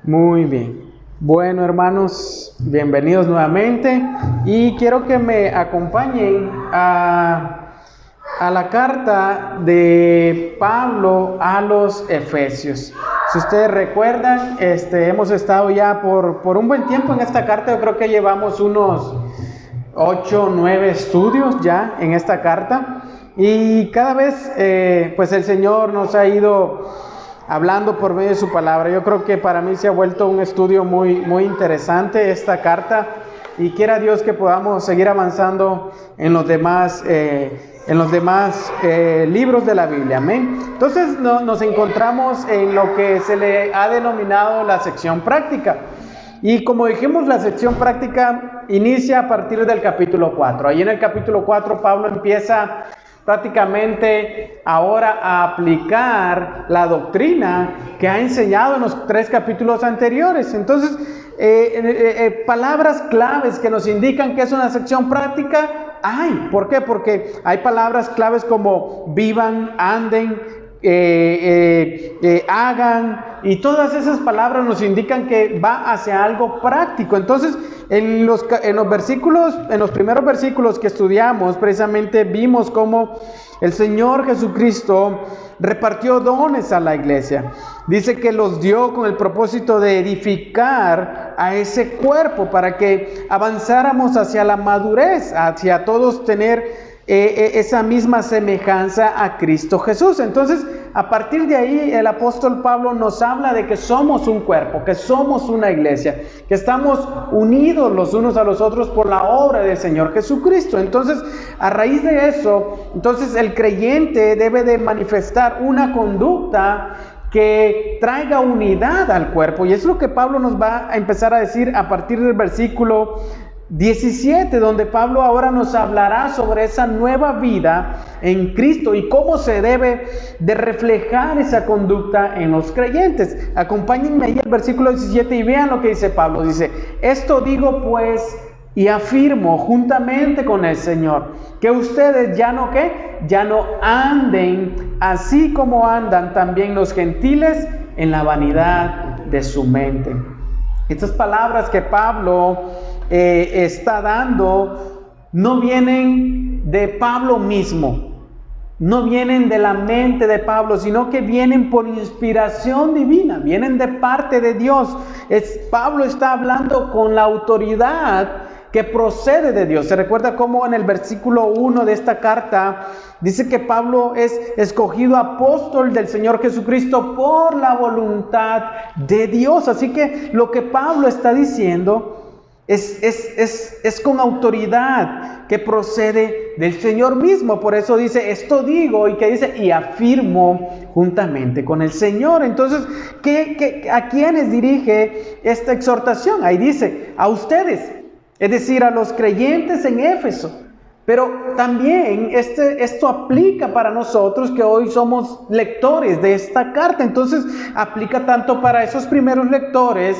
Muy bien. Bueno, hermanos, bienvenidos nuevamente y quiero que me acompañen a la carta de Pablo a los Efesios. Si ustedes recuerdan, hemos estado ya por un buen tiempo en esta carta. Yo creo que llevamos unos 8 o 9 estudios ya en esta carta y cada vez pues el Señor nos ha ido hablando por medio de su palabra. Yo creo que para mí se ha vuelto un estudio muy interesante esta carta, y quiera Dios que podamos seguir avanzando en los demás libros de la Biblia. Amén. Entonces nos encontramos en lo que se le ha denominado la sección práctica. Y como dijimos, la sección práctica inicia a partir del capítulo 4. Ahí en el capítulo 4 Pablo empieza prácticamente ahora a aplicar la doctrina que ha enseñado en los 3 capítulos anteriores. Entonces, palabras claves que nos indican que es una sección práctica hay. ¿Por qué? Porque hay palabras claves como vivan, anden, hagan, y todas esas palabras nos indican que va hacia algo práctico. Entonces, en los primeros versículos que estudiamos, precisamente vimos cómo el Señor Jesucristo repartió dones a la iglesia. Dice que los dio con el propósito de edificar a ese cuerpo para que avanzáramos hacia la madurez, hacia todos tener esa misma semejanza a Cristo Jesús. Entonces, a partir de ahí, el apóstol Pablo nos habla de que somos un cuerpo, que somos una iglesia, que estamos unidos los unos a los otros por la obra del Señor Jesucristo. Entonces, a raíz de eso, entonces el creyente debe de manifestar una conducta que traiga unidad al cuerpo, y es lo que Pablo nos va a empezar a decir a partir del versículo 17, donde Pablo ahora nos hablará sobre esa nueva vida en Cristo y cómo se debe de reflejar esa conducta en los creyentes. Acompáñenme ahí al versículo 17 y vean lo que dice Pablo. Dice: esto digo pues y afirmo juntamente con el Señor, que ustedes ya no anden así como andan también los gentiles en la vanidad de su mente. Estas palabras que Pablo está dando no vienen de Pablo mismo, no vienen de la mente de Pablo, sino que vienen por inspiración divina, vienen de parte de Dios. Pablo está hablando con la autoridad que procede de Dios. Se recuerda cómo en el versículo 1 de esta carta dice que Pablo es escogido apóstol del Señor Jesucristo por la voluntad de Dios. Así que lo que Pablo está diciendo es con autoridad que procede del Señor mismo. Por eso dice: esto digo, y que dice: y afirmo juntamente con el Señor. Entonces, ¿a quiénes dirige esta exhortación? Ahí dice: a ustedes, es decir, a los creyentes en Éfeso. Pero también esto aplica para nosotros que hoy somos lectores de esta carta. Entonces aplica tanto para esos primeros lectores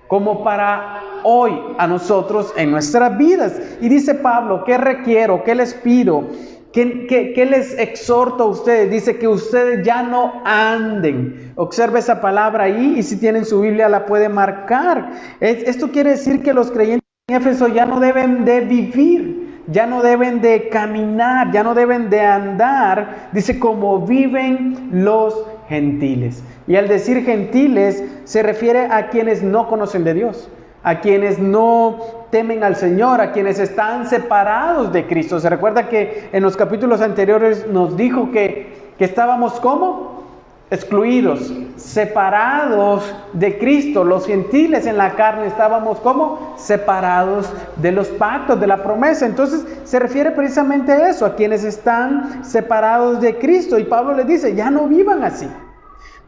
como para hoy a nosotros en nuestras vidas. Y dice Pablo: ¿qué requiero? ¿Qué les pido? ¿Qué les exhorto a ustedes? Dice que ustedes ya no anden. Observe esa palabra ahí, y si tienen su Biblia la puede marcar. Esto quiere decir que los creyentes en Éfeso ya no deben de vivir, ya no deben de caminar, ya no deben de andar, dice, como viven los gentiles. Y al decir gentiles se refiere a quienes no conocen de Dios, a quienes no temen al Señor, a quienes están separados de Cristo. Se recuerda que en los capítulos anteriores nos dijo que estábamos ¿cómo? Excluidos, separados de Cristo. Los gentiles en la carne estábamos ¿cómo? Separados de los pactos, de la promesa. Entonces se refiere precisamente a eso, a quienes están separados de Cristo. Y Pablo les dice: ya no vivan así.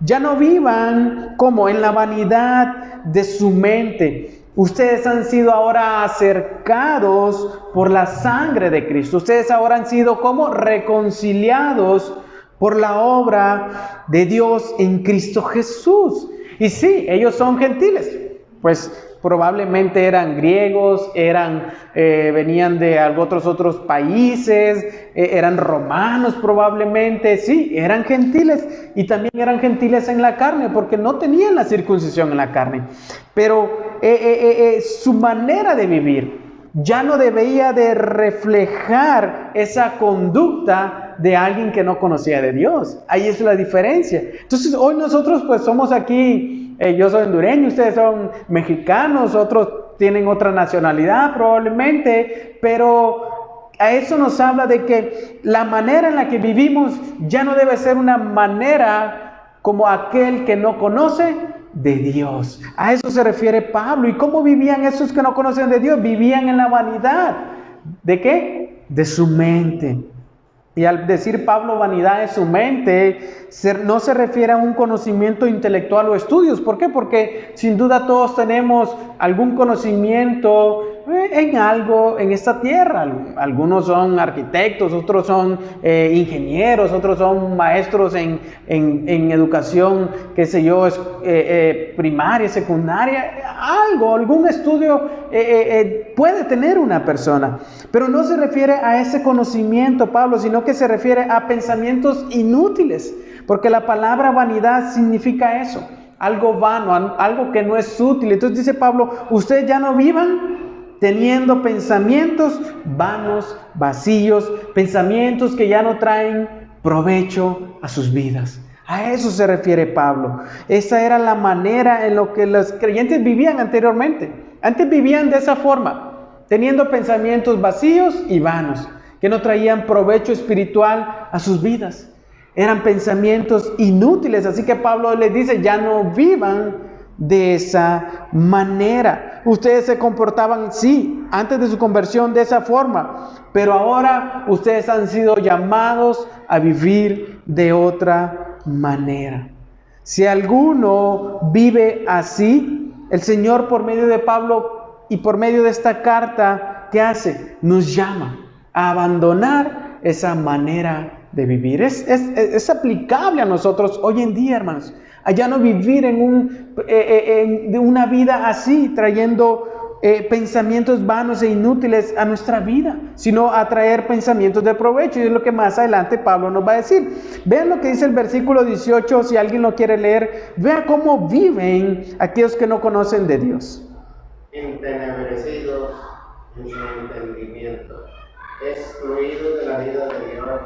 Ya no vivan como en la vanidad de su mente. Ustedes han sido ahora acercados por la sangre de Cristo. Ustedes ahora han sido como reconciliados por la obra de Dios en Cristo Jesús. Y sí, ellos son gentiles. Pues probablemente eran griegos, venían de otros países, eran romanos probablemente, sí, eran gentiles, y también eran gentiles en la carne, porque no tenían la circuncisión en la carne, pero su manera de vivir ya no debía de reflejar esa conducta de alguien que no conocía de Dios. Ahí es la diferencia. Entonces hoy nosotros pues somos aquí, yo soy hondureño, ustedes son mexicanos, otros tienen otra nacionalidad probablemente, pero a eso nos habla de que la manera en la que vivimos ya no debe ser una manera como aquel que no conoce de Dios. A eso se refiere Pablo. ¿Y cómo vivían esos que no conocen de Dios? Vivían en la vanidad. ¿De qué? De su mente. Y al decir Pablo vanidad de su mente, no se refiere a un conocimiento intelectual o estudios. ¿Por qué? Porque sin duda todos tenemos algún conocimiento en algo en esta tierra. Algunos son arquitectos, otros son ingenieros, otros son maestros en educación, qué sé yo, primaria, secundaria, algún estudio puede tener una persona. Pero no se refiere a ese conocimiento, Pablo, sino que se refiere a pensamientos inútiles, porque la palabra vanidad significa eso, algo vano, algo que no es útil. Entonces dice Pablo, ustedes ya no vivan teniendo pensamientos vanos, vacíos, pensamientos que ya no traen provecho a sus vidas. A eso se refiere Pablo. Esa era la manera en la que los creyentes vivían anteriormente. Antes vivían de esa forma, teniendo pensamientos vacíos y vanos, que no traían provecho espiritual a sus vidas. Eran pensamientos inútiles, así que Pablo les dice, ya no vivan de esa manera. Ustedes se comportaban, sí, antes de su conversión de esa forma, pero ahora ustedes han sido llamados a vivir de otra manera. Si alguno vive así, el Señor por medio de Pablo y por medio de esta carta, ¿qué hace? Nos llama a abandonar esa manera de vivir. Es aplicable a nosotros hoy en día, hermanos. Allá no vivir en una vida así, trayendo pensamientos vanos e inútiles a nuestra vida, sino a traer pensamientos de provecho. Y es lo que más adelante Pablo nos va a decir. Vean lo que dice el versículo 18, si alguien lo quiere leer. Vea cómo viven aquellos que no conocen de Dios. Entenebrecidos en su entendimiento, excluidos de la vida de Dios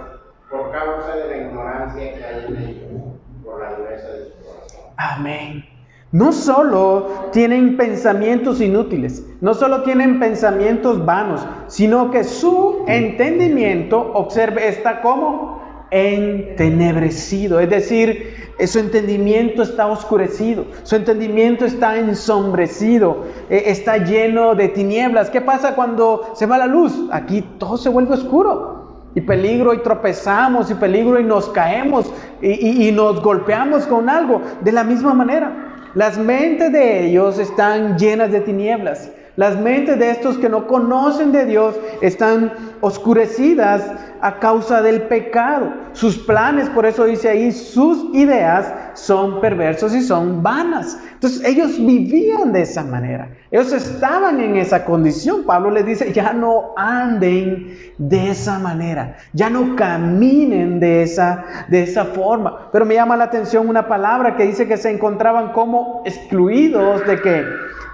por causa de la ignorancia que hay en ellos, por la dureza de su corazón. Amén. No solo tienen pensamientos inútiles, no solo tienen pensamientos vanos, sino que su entendimiento, observe, está como entenebrecido. Es decir, su entendimiento está oscurecido, su entendimiento está ensombrecido, está lleno de tinieblas. ¿Qué pasa cuando se va la luz? Aquí todo se vuelve oscuro. Y peligro y tropezamos, y peligro y nos caemos, y nos golpeamos con algo. De la misma manera, las mentes de ellos están llenas de tinieblas. Las mentes de estos que no conocen de Dios están oscurecidas a causa del pecado. Sus planes, por eso dice ahí, sus ideas son perversos y son vanas. Entonces ellos vivían de esa manera. Ellos estaban en esa condición. Pablo les dice, ya no anden de esa manera. Ya no caminen de esa forma. Pero me llama la atención una palabra que dice que se encontraban como excluidos ¿de qué?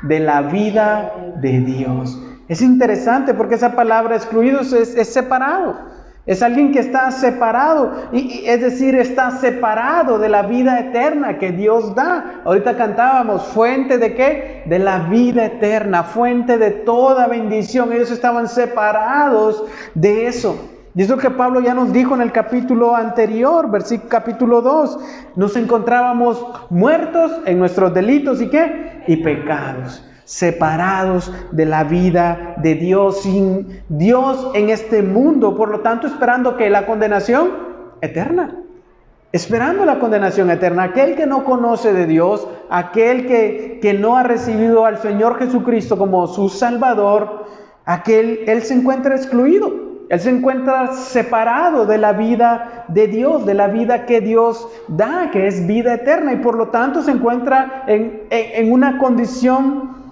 De la vida de Dios. Es interesante porque esa palabra excluidos es separado. Es alguien que está separado, es decir, está separado de la vida eterna que Dios da. Ahorita cantábamos, fuente de ¿qué? De la vida eterna, fuente de toda bendición. Ellos estaban separados de eso. Y eso que Pablo ya nos dijo en el capítulo anterior, capítulo 2. Nos encontrábamos muertos en nuestros delitos y ¿qué? Y pecados. Separados de la vida de Dios, sin Dios en este mundo, por lo tanto esperando que la condenación eterna, esperando la condenación eterna. Aquel que no conoce de Dios, aquel que no ha recibido al Señor Jesucristo como su Salvador, él se encuentra excluido, él se encuentra separado de la vida de Dios, de la vida que Dios da, que es vida eterna, y por lo tanto se encuentra en una condición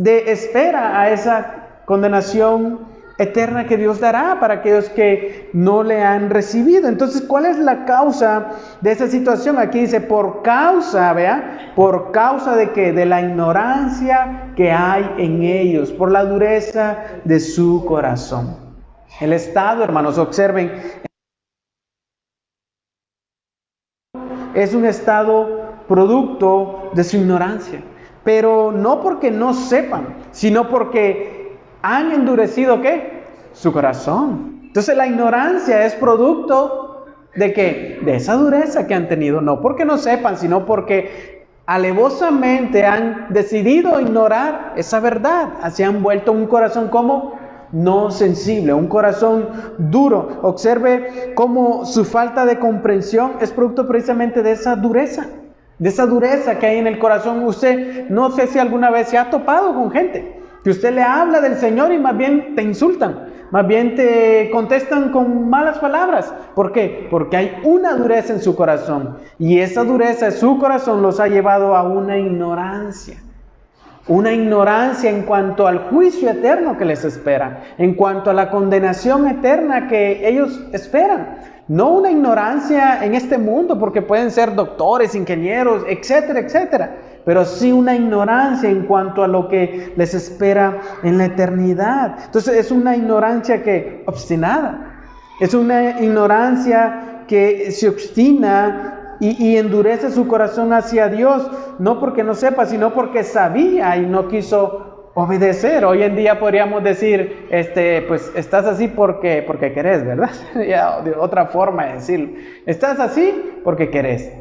de espera a esa condenación eterna que Dios dará para aquellos que no le han recibido. Entonces, ¿cuál es la causa de esa situación? Aquí dice, por causa, ¿vea? Por causa de que de la ignorancia que hay en ellos, por la dureza de su corazón. El estado, hermanos, observen, es un estado producto de su ignorancia, pero no porque no sepan, sino porque han endurecido, ¿qué? Su corazón. Entonces la ignorancia es producto ¿de qué? De esa dureza que han tenido, no porque no sepan, sino porque alevosamente han decidido ignorar esa verdad. Así han vuelto un corazón como no sensible, un corazón duro. Observe cómo su falta de comprensión es producto precisamente de esa dureza que hay en el corazón. Usted, no sé si alguna vez se ha topado con gente que usted le habla del Señor y más bien te insultan, más bien te contestan con malas palabras. ¿Por qué? Porque hay una dureza en su corazón, y esa dureza en su corazón los ha llevado a una ignorancia en cuanto al juicio eterno que les espera, en cuanto a la condenación eterna que ellos esperan. No una ignorancia en este mundo, porque pueden ser doctores, ingenieros, etcétera, etcétera, pero sí una ignorancia en cuanto a lo que les espera en la eternidad. Entonces es una ignorancia que obstinada, es una ignorancia que se obstina y endurece su corazón hacia Dios, no porque no sepa, sino porque sabía y no quiso obedecer. Hoy en día podríamos decir, pues estás así porque querés, ¿verdad? Ya, de otra forma de decirlo. Estás así porque querés.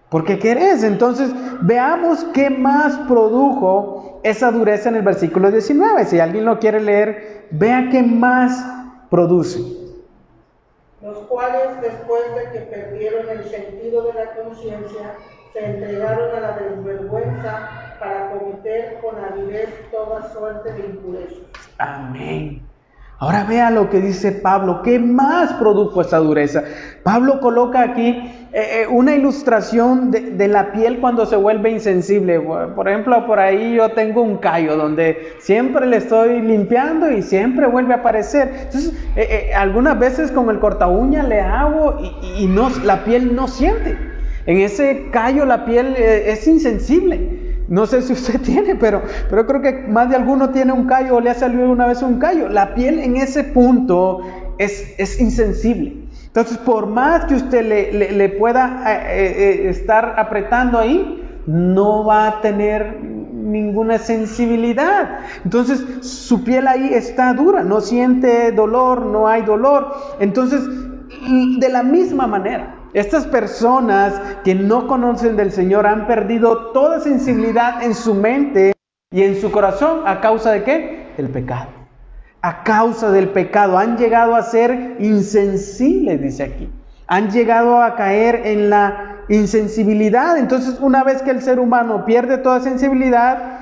Porque querés. Entonces, veamos qué más produjo esa dureza en el versículo 19. Si alguien lo quiere leer, vea qué más produce. Los cuales, después de que perdieron el sentido de la conciencia, se entregaron a la desvergüenza para cometer con avidez toda suerte de impurezas. Amén. Ahora vea lo que dice Pablo. ¿Qué más produjo esa dureza? Pablo coloca aquí una ilustración de la piel cuando se vuelve insensible. Por ejemplo, por ahí yo tengo un callo donde siempre le estoy limpiando y siempre vuelve a aparecer. Entonces, algunas veces con el corta uña le hago y no, la piel no siente. En ese callo la piel es insensible. No sé si usted tiene, pero creo que más de alguno tiene un callo o le ha salido una vez un callo. La piel en ese punto es insensible. Entonces, por más que usted le pueda estar apretando ahí, no va a tener ninguna sensibilidad. Entonces, su piel ahí está dura, no siente dolor, no hay dolor. Entonces, de la misma manera, estas personas que no conocen del Señor han perdido toda sensibilidad en su mente y en su corazón. ¿A causa de qué? El pecado. A causa del pecado han llegado a ser insensibles, dice aquí. Han llegado a caer en la insensibilidad. Entonces, una vez que el ser humano pierde toda sensibilidad,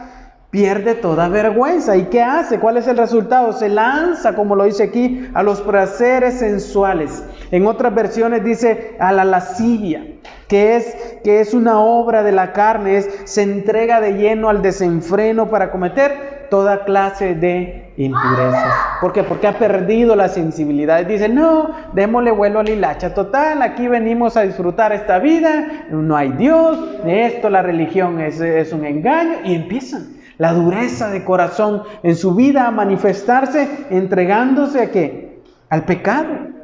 pierde toda vergüenza. ¿Y qué hace? ¿Cuál es el resultado? Se lanza, como lo dice aquí, a los placeres sensuales. En otras versiones dice a la lascivia, que es una obra de la carne, se entrega de lleno al desenfreno para cometer toda clase de impurezas. ¿Por qué? Porque ha perdido la sensibilidad. Dice, no, démosle vuelo a la hilacha. Total, aquí venimos a disfrutar esta vida, no hay Dios, esto, la religión es un engaño, y empiezan la dureza de corazón en su vida a manifestarse, entregándose ¿a qué? Al pecado.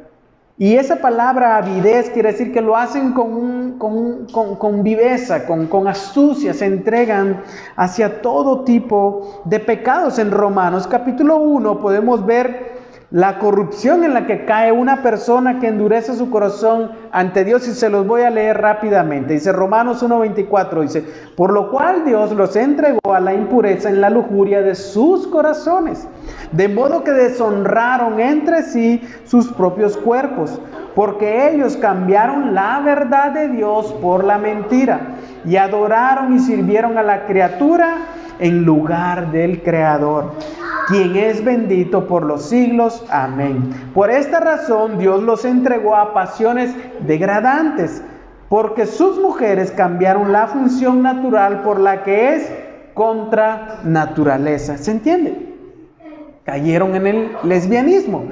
Y esa palabra avidez quiere decir que lo hacen con viveza, con astucia, se entregan hacia todo tipo de pecados. En Romanos capítulo 1 podemos ver la corrupción en la que cae una persona que endurece su corazón ante Dios, y se los voy a leer rápidamente. Dice Romanos 1:24, dice, por lo cual Dios los entregó a la impureza en la lujuria de sus corazones, de modo que deshonraron entre sí sus propios cuerpos, porque ellos cambiaron la verdad de Dios por la mentira, y adoraron y sirvieron a la criatura en lugar del Creador, quien es bendito por los siglos. Amén. Por esta razón Dios los entregó a pasiones degradantes, porque sus mujeres cambiaron la función natural por la que es contra naturaleza. ¿Se entiende? Cayeron en el lesbianismo.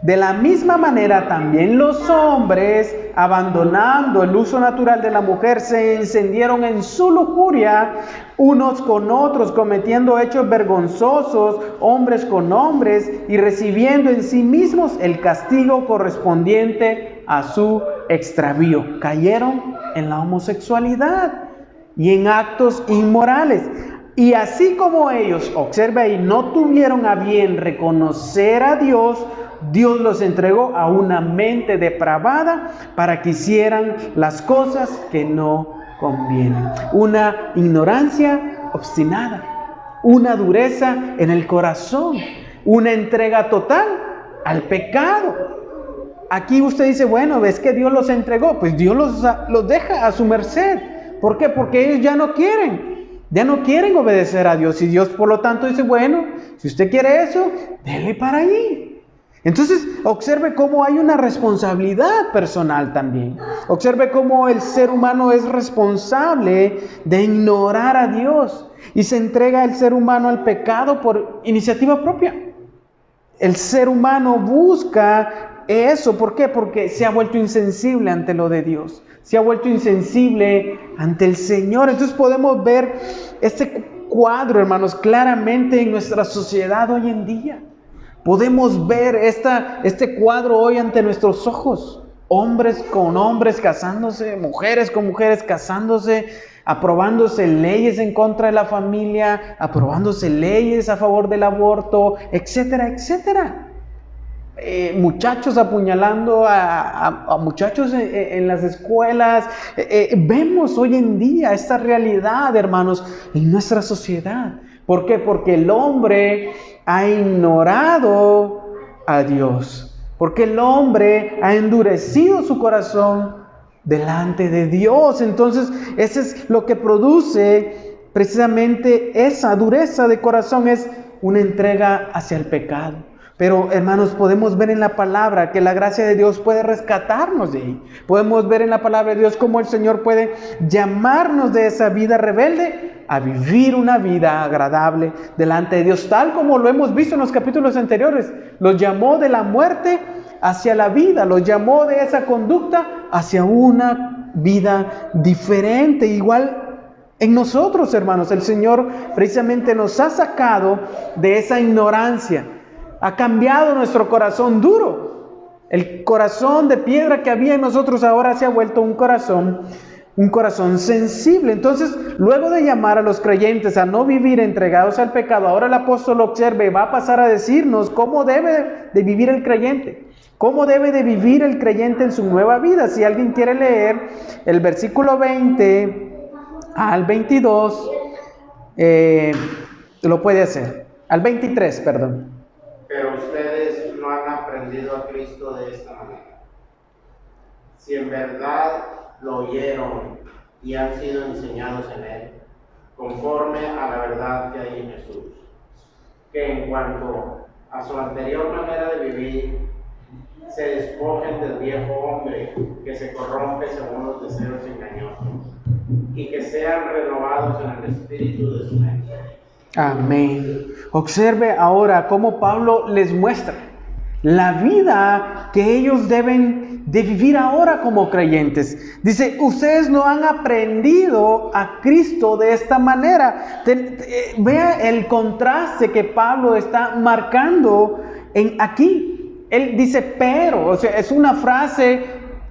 De la misma manera también los hombres, abandonando el uso natural de la mujer, se encendieron en su lujuria unos con otros, cometiendo hechos vergonzosos, hombres con hombres, y recibiendo en sí mismos el castigo correspondiente a su extravío. Cayeron en la homosexualidad y en actos inmorales. Y así como ellos, observe ahí, no tuvieron a bien reconocer a Dios, Dios los entregó a una mente depravada para que hicieran las cosas que no convienen. Una ignorancia obstinada, una dureza en el corazón, una entrega total al pecado. Aquí usted dice, bueno, ¿ves que Dios los entregó? Pues Dios los deja a su merced. ¿Por qué? Porque ellos ya no quieren obedecer a Dios. Y Dios, por lo tanto, dice, bueno, si usted quiere eso, dele para allí. Entonces, observe cómo hay una responsabilidad personal también. Observe cómo el ser humano es responsable de ignorar a Dios y se entrega el ser humano al pecado por iniciativa propia. El ser humano busca eso. ¿Por qué? Porque se ha vuelto insensible ante lo de Dios. Se ha vuelto insensible ante el Señor. Entonces podemos ver este cuadro, hermanos, claramente en nuestra sociedad hoy en día. Podemos ver este cuadro hoy ante nuestros ojos. Hombres con hombres casándose, mujeres con mujeres casándose, aprobándose leyes en contra de la familia, aprobándose leyes a favor del aborto, etcétera, etcétera. Muchachos apuñalando a muchachos en las escuelas. Vemos hoy en día esta realidad, hermanos, en nuestra sociedad. ¿Por qué? Porque el hombre ha ignorado a Dios. Porque el hombre ha endurecido su corazón delante de Dios. Entonces, eso es lo que produce precisamente esa dureza de corazón, es una entrega hacia el pecado. Pero, hermanos, podemos ver en la palabra que la gracia de Dios puede rescatarnos de ahí. Podemos ver en la palabra de Dios cómo el Señor puede llamarnos de esa vida rebelde a vivir una vida agradable delante de Dios, tal como lo hemos visto en los capítulos anteriores. Los llamó de la muerte hacia la vida, los llamó de esa conducta hacia una vida diferente. Igual en nosotros, hermanos, el Señor precisamente nos ha sacado de esa ignorancia, ha cambiado nuestro corazón duro. El corazón de piedra que había en nosotros ahora se ha vuelto un corazón sensible. Entonces, luego de llamar a los creyentes a no vivir entregados al pecado, ahora el apóstol, observe, va a pasar a decirnos cómo debe de vivir el creyente. ¿Cómo debe de vivir el creyente en su nueva vida? Si alguien quiere leer el versículo 20 al 22, lo puede hacer. Al 23, perdón. Pero ustedes no han aprendido a Cristo de esta manera. Si en verdad lo oyeron y han sido enseñados en Él, conforme a la verdad que hay en Jesús, que en cuanto a su anterior manera de vivir, se despojen del viejo hombre que se corrompe según los deseos engañosos, y que sean renovados en el espíritu de su mente. Amén. Observe ahora cómo Pablo les muestra la vida que ellos deben de vivir ahora como creyentes. Dice, ustedes no han aprendido a Cristo de esta manera. Vea el contraste que Pablo está marcando aquí. Él dice, pero, o sea, es una frase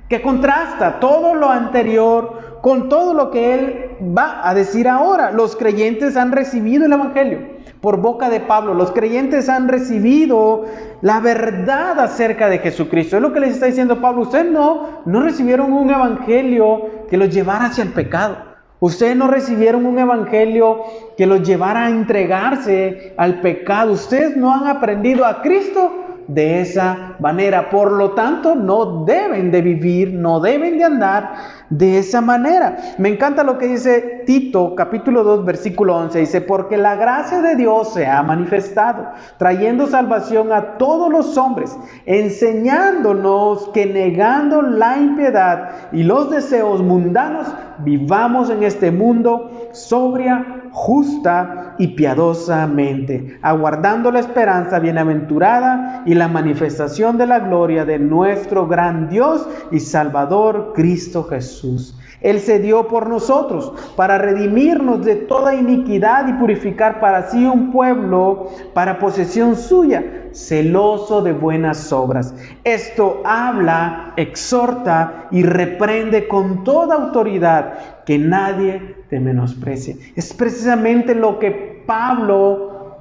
que contrasta todo lo anterior con todo lo que él va a decir ahora. Los creyentes han recibido el evangelio por boca de Pablo. Los creyentes han recibido la verdad acerca de Jesucristo. Es lo que les está diciendo Pablo. Ustedes no recibieron un evangelio que los llevara hacia el pecado. Ustedes no recibieron un evangelio que los llevara a entregarse al pecado. Ustedes no han aprendido a Cristo de esa manera. Por lo tanto, no deben de vivir, no deben de andar de esa manera. Me encanta lo que dice Tito, capítulo 2, versículo 11. Dice, porque la gracia de Dios se ha manifestado, trayendo salvación a todos los hombres, enseñándonos que negando la impiedad y los deseos mundanos, vivamos en este mundo sobria justa y piadosamente, aguardando la esperanza bienaventurada y la manifestación de la gloria de nuestro gran Dios y Salvador Cristo Jesús. Él se dio por nosotros para redimirnos de toda iniquidad y purificar para sí un pueblo para posesión suya, celoso de buenas obras. Esto habla, exhorta y reprende con toda autoridad, que nadie te menosprecie. Es precisamente lo que Pablo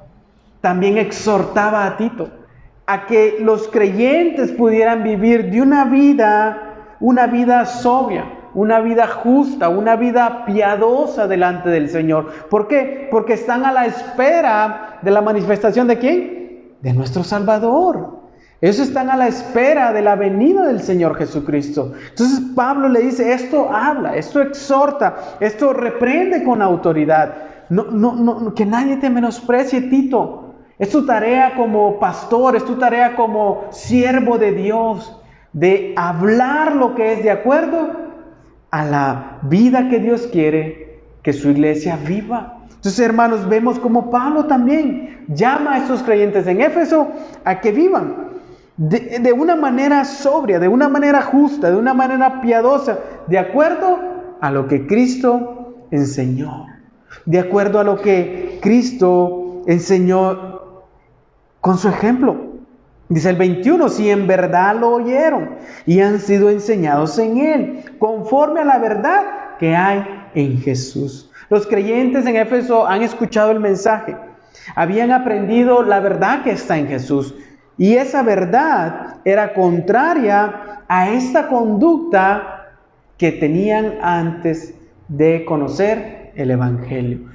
también exhortaba a Tito, a que los creyentes pudieran vivir de una vida sobria, una vida justa, una vida piadosa delante del Señor. ¿Por qué? Porque están a la espera de la manifestación ¿de quién? De nuestro Salvador. Ellos están a la espera de la venida del Señor Jesucristo. Entonces Pablo le dice, esto habla, esto exhorta, esto reprende con autoridad. No, que nadie te menosprecie, Tito. Es tu tarea como pastor, es tu tarea como siervo de Dios, de hablar lo que es de acuerdo a la vida que Dios quiere que su iglesia viva. Entonces, hermanos, vemos como Pablo también llama a estos creyentes en Éfeso a que vivan de una manera sobria, de una manera justa, de una manera piadosa, de acuerdo a lo que Cristo enseñó, de acuerdo a lo que Cristo enseñó con su ejemplo. Dice el 21, si en verdad lo oyeron y han sido enseñados en Él, conforme a la verdad que hay en Jesús. Los creyentes en Éfeso han escuchado el mensaje, habían aprendido la verdad que está en Jesús, y esa verdad era contraria a esta conducta que tenían antes de conocer el Evangelio.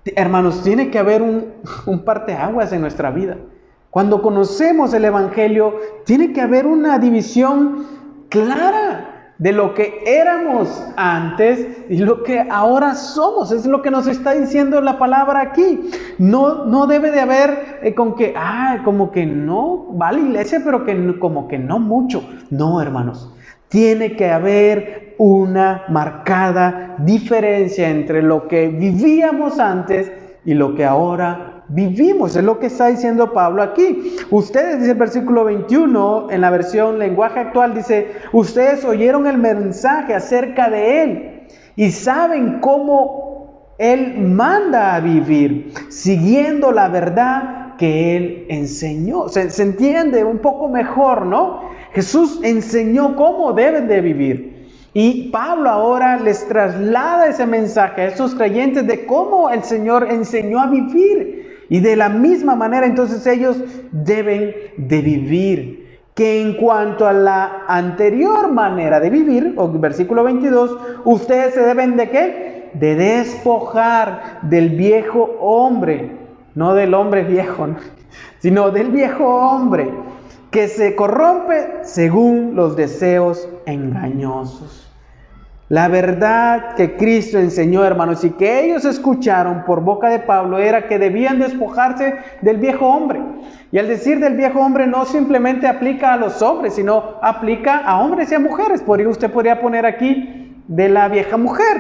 Hermanos, tiene que haber un parteaguas en nuestra vida. Cuando conocemos el Evangelio, tiene que haber una división clara de lo que éramos antes y lo que ahora somos. Es lo que nos está diciendo la palabra aquí. No debe de haber como que no va a la iglesia, pero que como que no mucho. No, hermanos. Tiene que haber una marcada diferencia entre lo que vivíamos antes y lo que ahora vivimos. Es lo que está diciendo Pablo aquí. Ustedes, dice el versículo 21, en la versión lenguaje actual, dice, ustedes oyeron el mensaje acerca de Él y saben cómo Él manda a vivir, siguiendo la verdad que Él enseñó. Se entiende un poco mejor, ¿no? Jesús enseñó cómo deben de vivir. Y Pablo ahora les traslada ese mensaje a estos creyentes de cómo el Señor enseñó a vivir. Y de la misma manera entonces ellos deben de vivir. Que en cuanto a la anterior manera de vivir, o versículo 22, ustedes se deben de ¿qué? De despojar del viejo hombre, no del hombre viejo, ¿no? Sino del viejo hombre que se corrompe según los deseos engañosos. La verdad que Cristo enseñó, hermanos, y que ellos escucharon por boca de Pablo era que debían despojarse del viejo hombre. Y al decir del viejo hombre no simplemente aplica a los hombres, sino aplica a hombres y a mujeres. Usted podría poner aquí de la vieja mujer,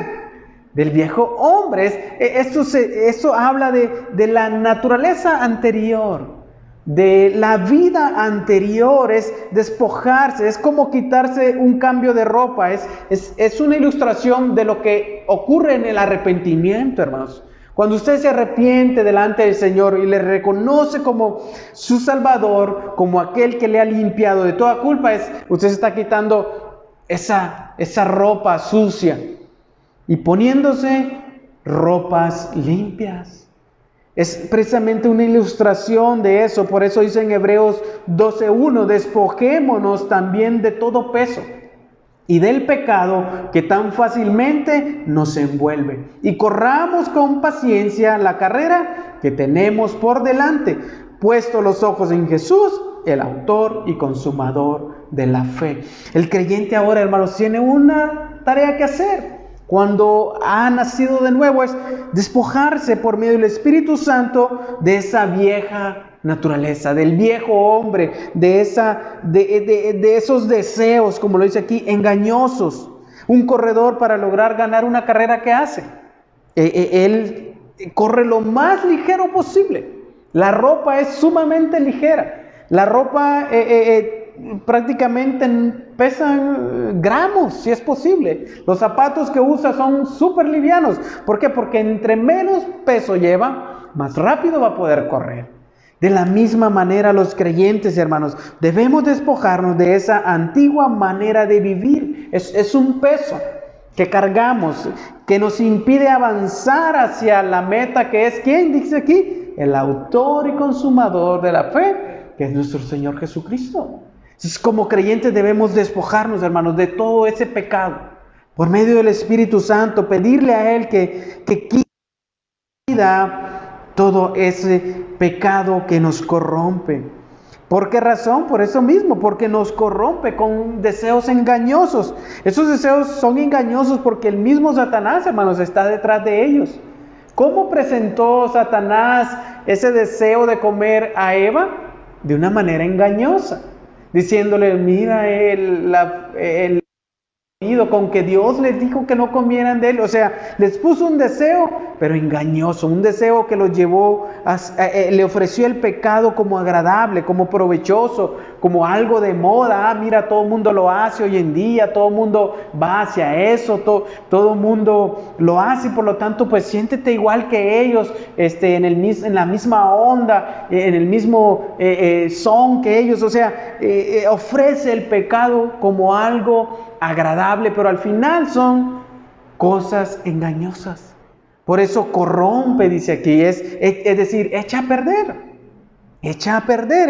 del viejo hombre. Esto habla de la naturaleza anterior, de la vida anterior. Es despojarse, es como quitarse un cambio de ropa, es una ilustración de lo que ocurre en el arrepentimiento, hermanos. Cuando usted se arrepiente delante del Señor y le reconoce como su Salvador, como aquel que le ha limpiado de toda culpa, usted se está quitando esa ropa sucia y poniéndose ropas limpias. Es precisamente una ilustración de eso. Por eso dice en Hebreos 12:1, despojémonos también de todo peso y del pecado que tan fácilmente nos envuelve, y corramos con paciencia la carrera que tenemos por delante, puesto los ojos en Jesús, el autor y consumador de la fe. El creyente ahora, hermanos, tiene una tarea que hacer. Cuando ha nacido de nuevo, es despojarse por medio del Espíritu Santo de esa vieja naturaleza, del viejo hombre, de esos deseos, como lo dice aquí, engañosos. Un corredor, para lograr ganar una carrera, ¿qué hace? Él corre lo más ligero posible. La ropa es sumamente ligera. La ropa prácticamente pesa gramos, si es posible. Los zapatos que usa son súper livianos. ¿Por qué? Porque entre menos peso lleva, más rápido va a poder correr. De la misma manera, los creyentes, hermanos, debemos despojarnos de esa antigua manera de vivir. Es un peso que cargamos, que nos impide avanzar hacia la meta, que es, ¿quién dice aquí? El autor y consumador de la fe, que es nuestro Señor Jesucristo. Entonces, como creyentes debemos despojarnos, hermanos, de todo ese pecado. Por medio del Espíritu Santo, pedirle a Él que quita todo ese pecado que nos corrompe. ¿Por qué razón? Por eso mismo, porque nos corrompe con deseos engañosos. Esos deseos son engañosos porque el mismo Satanás, hermanos, está detrás de ellos. ¿Cómo presentó Satanás ese deseo de comer a Eva? De una manera engañosa, diciéndole, mira, con que Dios les dijo que no comieran de él. O sea, les puso un deseo, pero engañoso, un deseo que los llevó le ofreció el pecado como agradable, como provechoso, como algo de moda. Mira, todo el mundo lo hace hoy en día, todo el mundo va hacia eso, todo el mundo lo hace, y por lo tanto, pues siéntete igual que ellos, en la misma onda, en el mismo son que ellos. O sea, ofrece el pecado como algo agradable, pero al final son cosas engañosas. Por eso corrompe, dice aquí, es decir, echa a perder.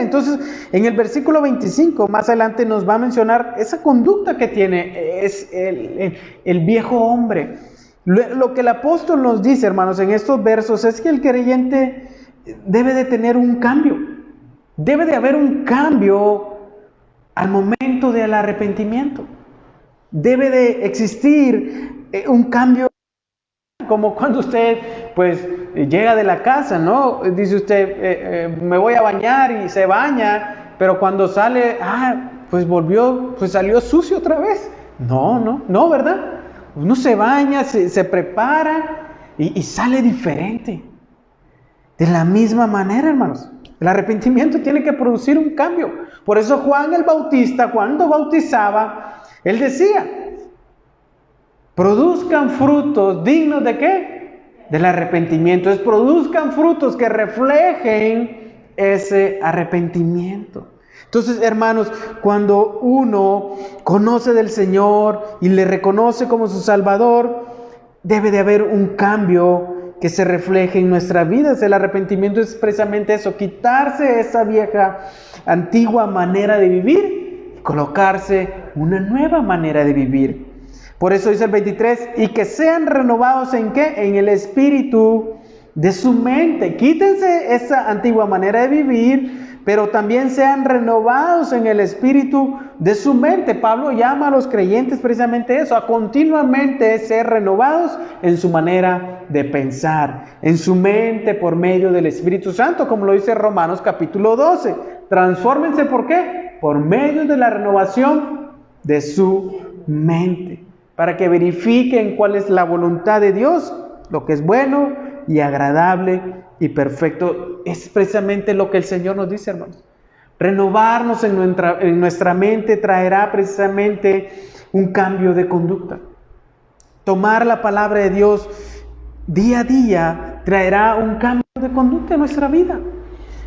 Entonces, en el versículo 25, más adelante nos va a mencionar esa conducta que tiene es el viejo hombre. Lo que el apóstol nos dice, hermanos, en estos versos es que el creyente debe de tener un cambio. Debe de haber un cambio al momento del arrepentimiento. Debe de existir un cambio, como cuando usted pues llega de la casa, ¿no? Dice usted, me voy a bañar, y se baña, pero cuando sale, pues salió sucio otra vez. No, ¿verdad? Uno se baña, se prepara y sale diferente. De la misma manera, hermanos, el arrepentimiento tiene que producir un cambio. Por eso Juan el Bautista, cuando bautizaba, él decía, produzcan frutos dignos ¿de qué? Del arrepentimiento. Produzcan frutos que reflejen ese arrepentimiento. Entonces, hermanos, cuando uno conoce del Señor y le reconoce como su Salvador, debe de haber un cambio que se refleje en nuestra vida. El arrepentimiento es precisamente eso, quitarse esa vieja, antigua manera de vivir, colocarse una nueva manera de vivir. Por eso dice el 23, y que sean renovados ¿en qué? En el espíritu de su mente. Quítense esa antigua manera de vivir, pero también sean renovados en el espíritu de su mente. Pablo llama a los creyentes precisamente eso, a continuamente ser renovados en su manera de pensar, en su mente por medio del Espíritu Santo, como lo dice Romanos capítulo 12. Transfórmense, ¿por qué? Por medio de la renovación de su mente, para que verifiquen cuál es la voluntad de Dios, lo que es bueno y agradable y perfecto. Es precisamente lo que el Señor nos dice, hermanos. Renovarnos en nuestra mente traerá precisamente un cambio de conducta. Tomar la palabra de Dios día a día traerá un cambio de conducta en nuestra vida.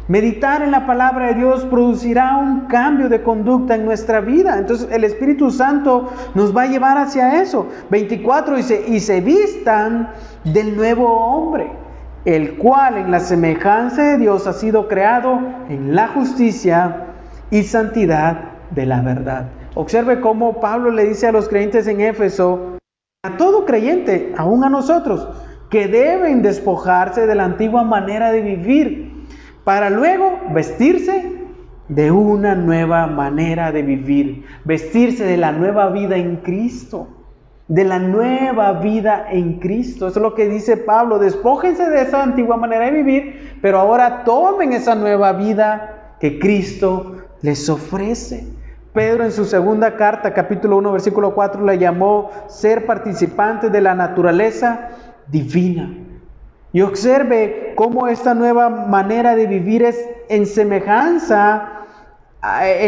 Meditar en la palabra de Dios producirá un cambio de conducta en nuestra vida. Entonces el Espíritu Santo nos va a llevar hacia eso. 24 dice, y se vistan del nuevo hombre, el cual en la semejanza de Dios ha sido creado en la justicia y santidad de la verdad. Observe cómo Pablo le dice a los creyentes en Éfeso, a todo creyente, aún a nosotros, que deben despojarse de la antigua manera de vivir, para luego vestirse de una nueva manera de vivir, vestirse de la nueva vida en Cristo, de la nueva vida en Cristo. Eso es lo que dice Pablo, despójense de esa antigua manera de vivir, pero ahora tomen esa nueva vida que Cristo les ofrece. Pedro en su segunda carta, capítulo 1, versículo 4, le llamó ser participantes de la naturaleza divina. Y observe cómo esta nueva manera de vivir es en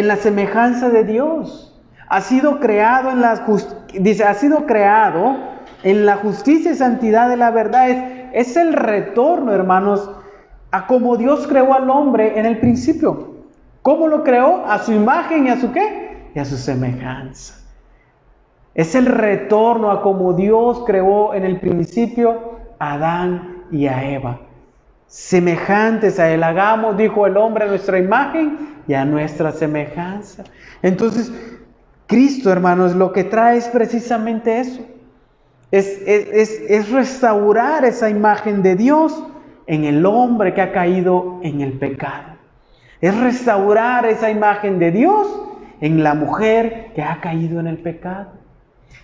la semejanza de Dios. Ha sido creado ha sido creado en la justicia y santidad de la verdad. Es el retorno, hermanos, a como Dios creó al hombre en el principio. ¿Cómo lo creó? A su imagen y a su ¿qué? Y a su semejanza. Es el retorno a como Dios creó en el principio a Adán y a Eva. Semejantes a Él, hagamos, dijo el hombre, a nuestra imagen y a nuestra semejanza. Entonces, Cristo, hermanos, lo que trae es precisamente eso. Es restaurar esa imagen de Dios en el hombre que ha caído en el pecado. Es restaurar esa imagen de Dios en la mujer que ha caído en el pecado.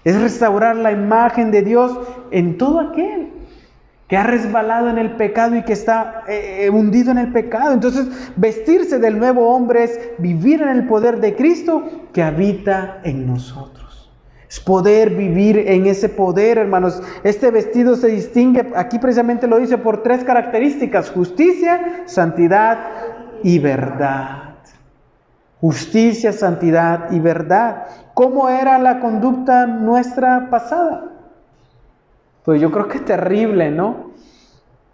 Es restaurar la imagen de Dios en todo aquel que ha resbalado en el pecado y que está hundido en el pecado. Entonces, vestirse del nuevo hombre es vivir en el poder de Cristo que habita en nosotros. Es poder vivir en ese poder, hermanos. Este vestido se distingue, aquí precisamente lo dice, por 3 características: justicia, santidad y verdad. Justicia, santidad y verdad. ¿Cómo era la conducta nuestra pasada? Pues yo creo que es terrible, ¿no?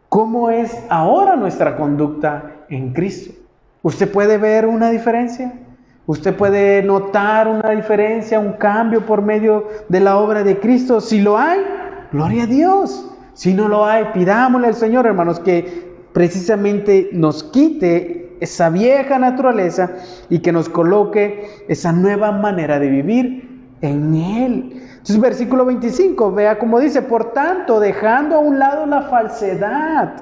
¿Cómo es ahora nuestra conducta en Cristo? ¿Usted puede ver una diferencia? ¿Usted puede notar una diferencia, un cambio por medio de la obra de Cristo? Si lo hay, gloria a Dios. Si no lo hay, pidámosle al Señor, hermanos, que precisamente nos quite esa vieja naturaleza y que nos coloque esa nueva manera de vivir en Él. Entonces, versículo 25, vea cómo dice: por tanto, dejando a un lado la falsedad,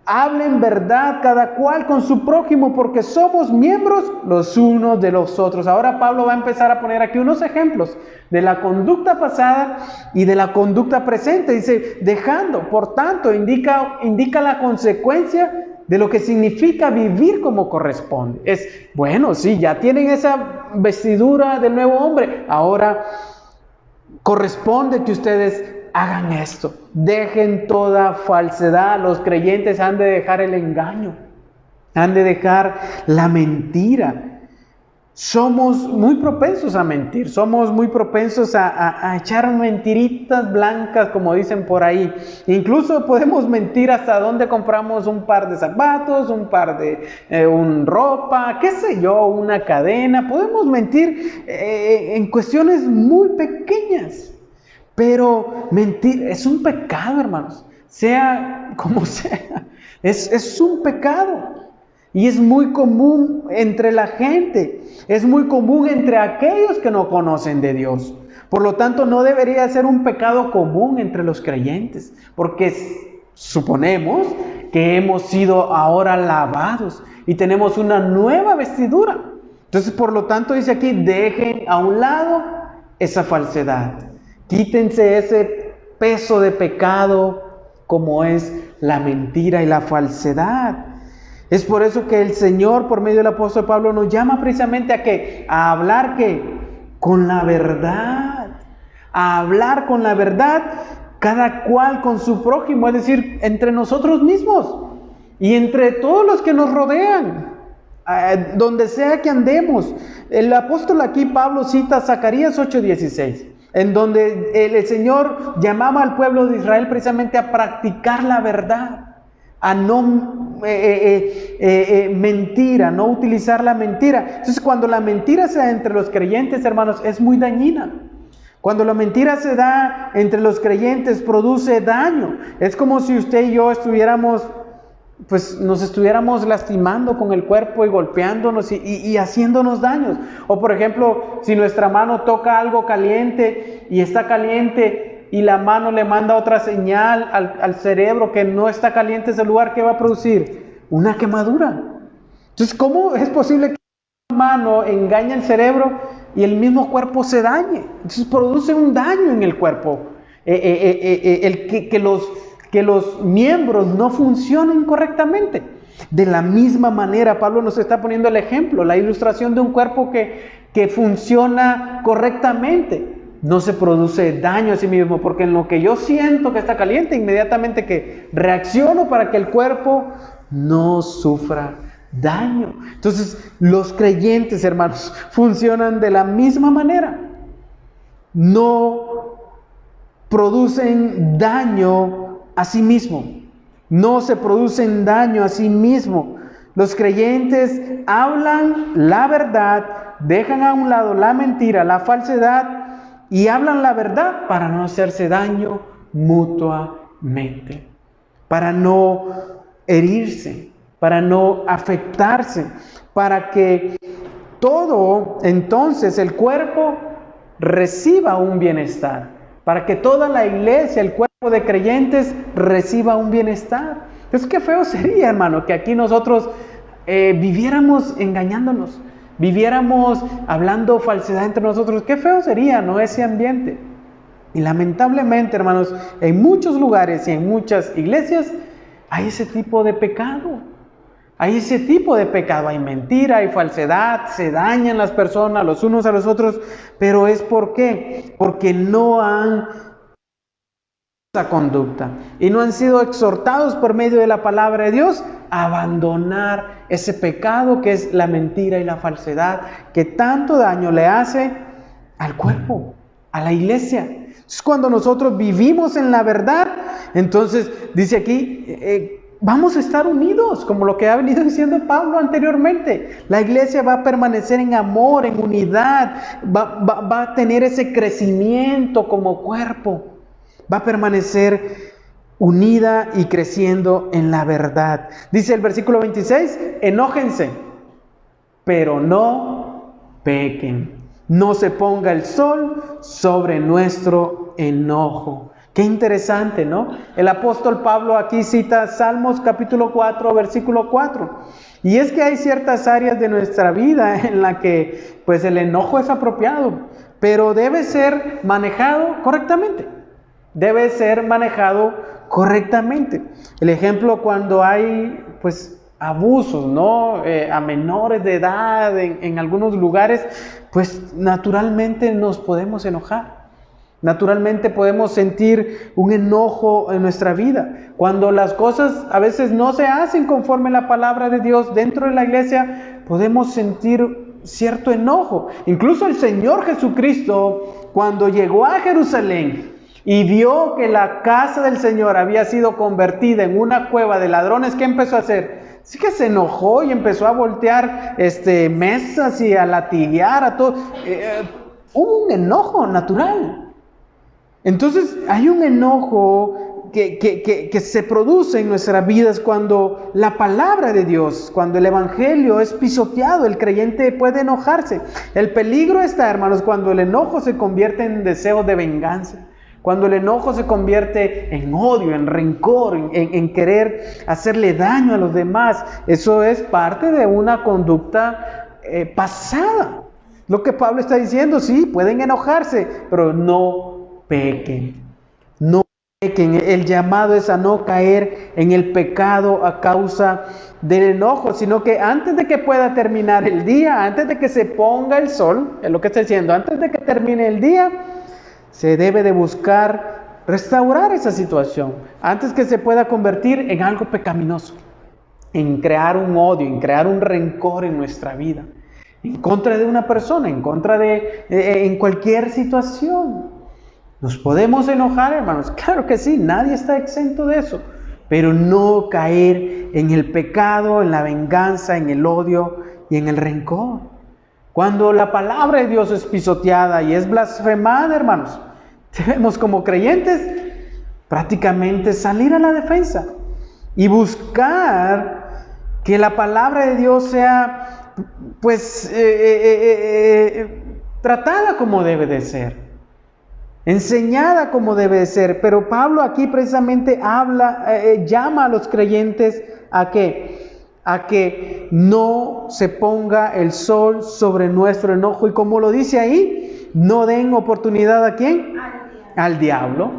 hablen verdad cada cual con su prójimo, porque somos miembros los unos de los otros. Ahora Pablo va a empezar a poner aquí unos ejemplos de la conducta pasada y de la conducta presente. Dice, dejando, por tanto, indica la consecuencia de lo que significa vivir como corresponde. Es, bueno, sí, ya tienen esa vestidura del nuevo hombre, ahora corresponde que ustedes hagan esto. Dejen toda falsedad. Los creyentes han de dejar el engaño, han de dejar la mentira. Somos muy propensos a mentir, somos muy propensos a echar mentiritas blancas, como dicen por ahí. Incluso podemos mentir hasta dónde compramos un par de zapatos, un par de ropa, qué sé yo, una cadena. Podemos mentir en cuestiones muy pequeñas, pero mentir es un pecado, hermanos, sea como sea, es un pecado. Y es muy común entre la gente, es muy común entre aquellos que no conocen de Dios. Por lo tanto, no debería ser un pecado común entre los creyentes, porque suponemos que hemos sido ahora lavados y tenemos una nueva vestidura. Entonces, por lo tanto, dice aquí, dejen a un lado esa falsedad. Quítense ese peso de pecado como es la mentira y la falsedad. Es por eso que el Señor, por medio del apóstol Pablo, nos llama precisamente a ¿qué? A hablar ¿qué? Con la verdad. A hablar con la verdad, cada cual con su prójimo, es decir, entre nosotros mismos y entre todos los que nos rodean, donde sea que andemos. El apóstol aquí, Pablo, cita Zacarías 8:16, en donde el Señor llamaba al pueblo de Israel precisamente a practicar la verdad, a no mentir, a no utilizar la mentira. Entonces, cuando la mentira se da entre los creyentes, hermanos, es muy dañina. Cuando la mentira se da entre los creyentes, produce daño. Es como si usted y yo nos estuviéramos lastimando con el cuerpo y golpeándonos y haciéndonos daños. O por ejemplo, si nuestra mano toca algo caliente y está caliente, y la mano le manda otra señal al cerebro que no está caliente ese lugar, ¿qué va a producir? Una quemadura. Entonces, ¿cómo es posible que la mano engañe al cerebro y el mismo cuerpo se dañe? Entonces produce un daño en el cuerpo. Que los miembros no funcionen correctamente. De la misma manera, Pablo nos está poniendo el ejemplo, la ilustración de un cuerpo que funciona correctamente. no se produce daño a sí mismo, porque en lo que yo siento que está caliente, inmediatamente que reacciono para que el cuerpo no sufra daño. Entonces, los creyentes, hermanos, funcionan de la misma manera. No producen daño a sí mismo. No se producen daño a sí mismo. Los creyentes hablan la verdad, dejan a un lado la mentira, la falsedad, y hablan la verdad para no hacerse daño mutuamente, para no herirse, para no afectarse, para que todo, entonces, el cuerpo reciba un bienestar, para que toda la iglesia, el cuerpo de creyentes, reciba un bienestar. Entonces, qué feo sería, hermano, que aquí nosotros viviéramos engañándonos, viviéramos hablando falsedad entre nosotros. Qué feo sería, ¿no?, ese ambiente. Y lamentablemente, hermanos, en muchos lugares y en muchas iglesias hay ese tipo de pecado. Hay ese tipo de pecado, hay mentira, hay falsedad, se dañan las personas los unos a los otros, pero ¿es por qué? Porque no han esa conducta y no han sido exhortados por medio de la palabra de Dios a abandonar ese pecado que es la mentira y la falsedad, que tanto daño le hace al cuerpo, a la iglesia. Entonces, cuando nosotros vivimos en la verdad, entonces dice aquí, vamos a estar unidos, como lo que ha venido diciendo Pablo anteriormente. La iglesia va a permanecer en amor, en unidad, va a tener ese crecimiento como cuerpo, va a permanecer unida y creciendo en la verdad. Dice el versículo 26, enójense, pero no pequen. No se ponga el sol sobre nuestro enojo. Qué interesante, ¿no? El apóstol Pablo aquí cita Salmos capítulo 4, versículo 4. Y es que hay ciertas áreas de nuestra vida en la que pues el enojo es apropiado, pero debe ser manejado correctamente. Debe ser manejado correctamente. El ejemplo cuando hay pues abusos, ¿no? A menores de edad en algunos lugares, pues naturalmente nos podemos enojar. Naturalmente podemos sentir un enojo en nuestra vida. Cuando las cosas a veces no se hacen conforme la palabra de Dios dentro de la iglesia, podemos sentir cierto enojo. Incluso el Señor Jesucristo, cuando llegó a Jerusalén y vio que la casa del Señor había sido convertida en una cueva de ladrones, ¿qué empezó a hacer? Sí que se enojó y empezó a voltear mesas y a latiguear a todo. Hubo un enojo natural. Entonces hay un enojo que se produce en nuestras vidas cuando la palabra de Dios, cuando el evangelio es pisoteado, el creyente puede enojarse. El peligro está, hermanos, cuando el enojo se convierte en deseo de venganza, cuando el enojo se convierte en odio, en rencor, en querer hacerle daño a los demás. Eso es parte de una conducta pasada. Lo que Pablo está diciendo, sí, pueden enojarse, pero no pequen, no pequen. El llamado es a no caer en el pecado a causa del enojo, sino que antes de que pueda terminar el día, antes de que se ponga el sol, es lo que está diciendo, antes de que termine el día, se debe de buscar restaurar esa situación, antes que se pueda convertir en algo pecaminoso, en crear un odio, en crear un rencor en nuestra vida, en contra de una persona, en contra en cualquier situación. ¿Nos podemos enojar, hermanos? Claro que sí, nadie está exento de eso, pero no caer en el pecado, en la venganza, en el odio y en el rencor. Cuando la palabra de Dios es pisoteada y es blasfemada, hermanos, debemos como creyentes prácticamente salir a la defensa y buscar que la palabra de Dios sea pues tratada como debe de ser, enseñada como debe de ser. Pero Pablo aquí precisamente llama a los creyentes a que no se ponga el sol sobre nuestro enojo. Y como lo dice ahí, no den oportunidad ¿a quién? Al diablo.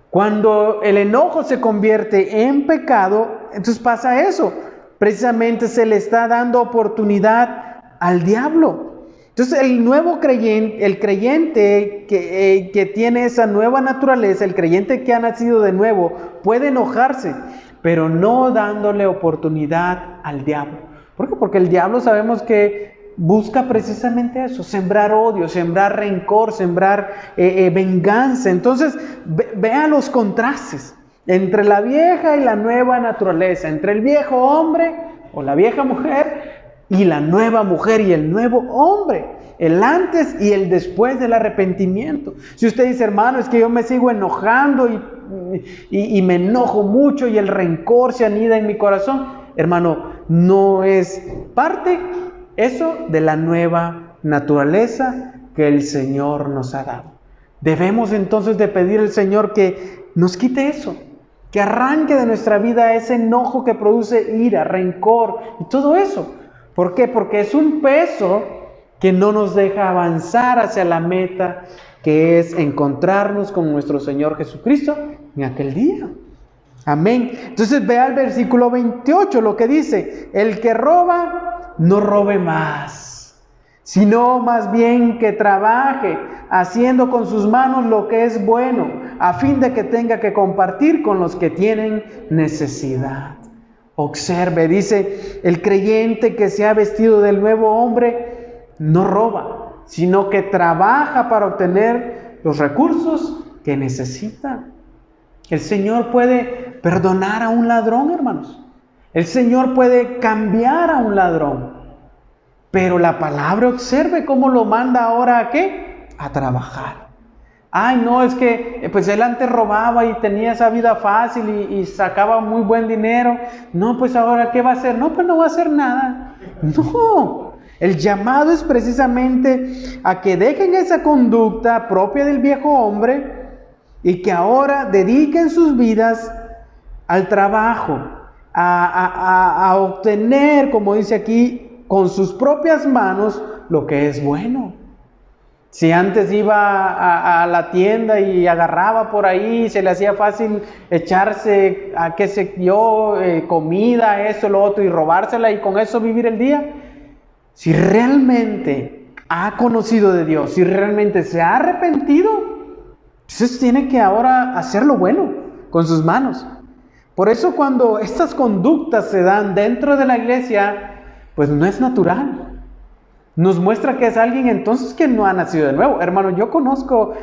Cuando el enojo se convierte en pecado, entonces pasa eso. Precisamente se le está dando oportunidad al diablo. Entonces el nuevo creyente, el creyente que tiene esa nueva naturaleza, el creyente que ha nacido de nuevo, puede enojarse, pero no dándole oportunidad al diablo. ¿Por qué? Porque el diablo sabemos que busca precisamente eso, sembrar odio, sembrar rencor, sembrar venganza. Entonces vean los contrastes entre la vieja y la nueva naturaleza, entre el viejo hombre o la vieja mujer y la nueva mujer y el nuevo hombre, el antes y el después del arrepentimiento. Si usted dice, hermano, es que yo me sigo enojando y me enojo mucho y el rencor se anida en mi corazón, hermano, no es parte eso de la nueva naturaleza que el Señor nos ha dado. Debemos entonces de pedir al Señor que nos quite eso, que arranque de nuestra vida ese enojo que produce ira, rencor y todo eso. ¿Por qué? Porque es un peso que no nos deja avanzar hacia la meta, que es encontrarnos con nuestro Señor Jesucristo en aquel día. Amén. Entonces vea el versículo 28, lo que dice: el que roba, no robe más, sino más bien que trabaje, haciendo con sus manos lo que es bueno, a fin de que tenga que compartir con los que tienen necesidad. Observe, dice, el creyente que se ha vestido del nuevo hombre no roba, sino que trabaja para obtener los recursos que necesita. El Señor puede perdonar a un ladrón, hermanos. El Señor puede cambiar a un ladrón. Pero la palabra, observe cómo lo manda ahora ¿a qué? A trabajar. Ay, no, es que pues él antes robaba y tenía esa vida fácil y sacaba muy buen dinero. No, pues ahora ¿qué va a hacer? No, pues no va a hacer nada. No, el llamado es precisamente a que dejen esa conducta propia del viejo hombre y que ahora dediquen sus vidas al trabajo, a obtener, como dice aquí, con sus propias manos lo que es bueno. Si antes iba a la tienda y agarraba por ahí, se le hacía fácil echarse a qué sé yo, comida, eso, lo otro, y robársela y con eso vivir el día. Si realmente ha conocido de Dios, si realmente se ha arrepentido, entonces tiene que ahora hacer lo bueno con sus manos. Por eso cuando estas conductas se dan dentro de la iglesia, pues no es natural. Nos muestra que es alguien entonces que no ha nacido de nuevo. Hermano, yo conozco,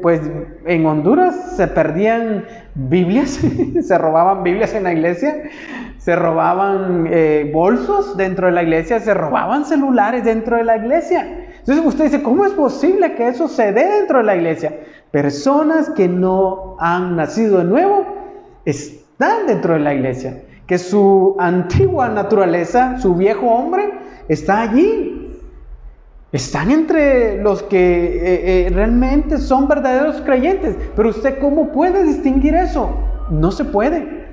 pues en Honduras se perdían Biblias, se robaban Biblias en la iglesia, se robaban bolsos dentro de la iglesia, se robaban celulares dentro de la iglesia. Entonces usted dice, ¿cómo es posible que eso se dé dentro de la iglesia? Personas que no han nacido de nuevo están dentro de la iglesia, que su antigua naturaleza, su viejo hombre, está allí. Están entre los que realmente son verdaderos creyentes. Pero usted, ¿cómo puede distinguir eso? No se puede.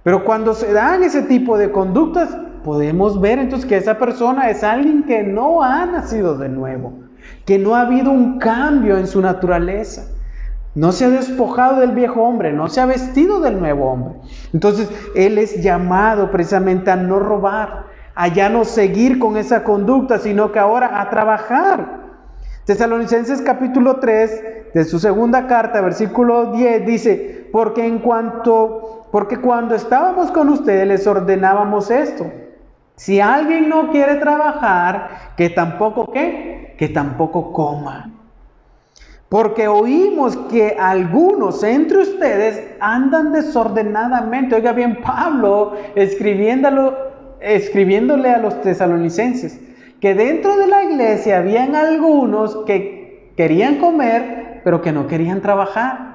Pero cuando se dan ese tipo de conductas, podemos ver entonces que esa persona es alguien que no ha nacido de nuevo, que no ha habido un cambio en su naturaleza. No se ha despojado del viejo hombre, no se ha vestido del nuevo hombre. Entonces, él es llamado precisamente a no robar, a ya no seguir con esa conducta, sino que ahora a trabajar. Tesalonicenses capítulo 3, de su segunda carta, versículo 10, dice, porque cuando estábamos con ustedes les ordenábamos esto: si alguien no quiere trabajar, que tampoco ¿qué? Que tampoco coma. Porque oímos que algunos entre ustedes andan desordenadamente. Oiga bien, Pablo escribiéndole a los tesalonicenses, que dentro de la iglesia habían algunos que querían comer, pero que no querían trabajar.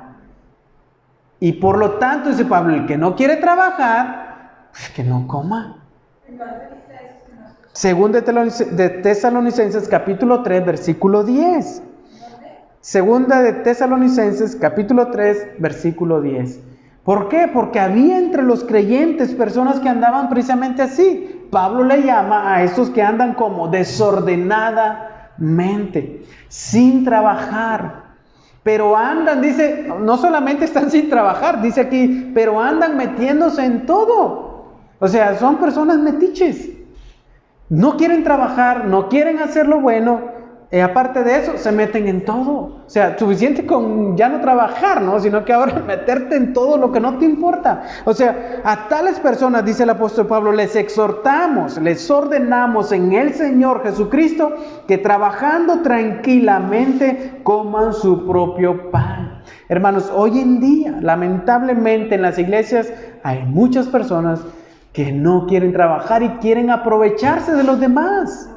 Y por lo tanto, dice Pablo, el que no quiere trabajar, pues que no coma. Según de Tesalonicenses capítulo 3, versículo 10. Segunda de Tesalonicenses capítulo 3, versículo 10. ¿Por qué? Porque había entre los creyentes personas que andaban precisamente así. Pablo le llama a estos que andan como desordenadamente, sin trabajar. Pero andan, dice, no solamente están sin trabajar, dice aquí, pero andan metiéndose en todo. O sea, son personas metiches. No quieren trabajar, no quieren hacer lo bueno. Aparte de eso, se meten en todo. O sea, suficiente con ya no trabajar, ¿no? Sino que ahora meterte en todo lo que no te importa. O sea, a tales personas, dice el apóstol Pablo, les exhortamos, les ordenamos en el Señor Jesucristo que trabajando tranquilamente coman su propio pan. Hermanos, hoy en día, lamentablemente en las iglesias hay muchas personas que no quieren trabajar y quieren aprovecharse de los demás.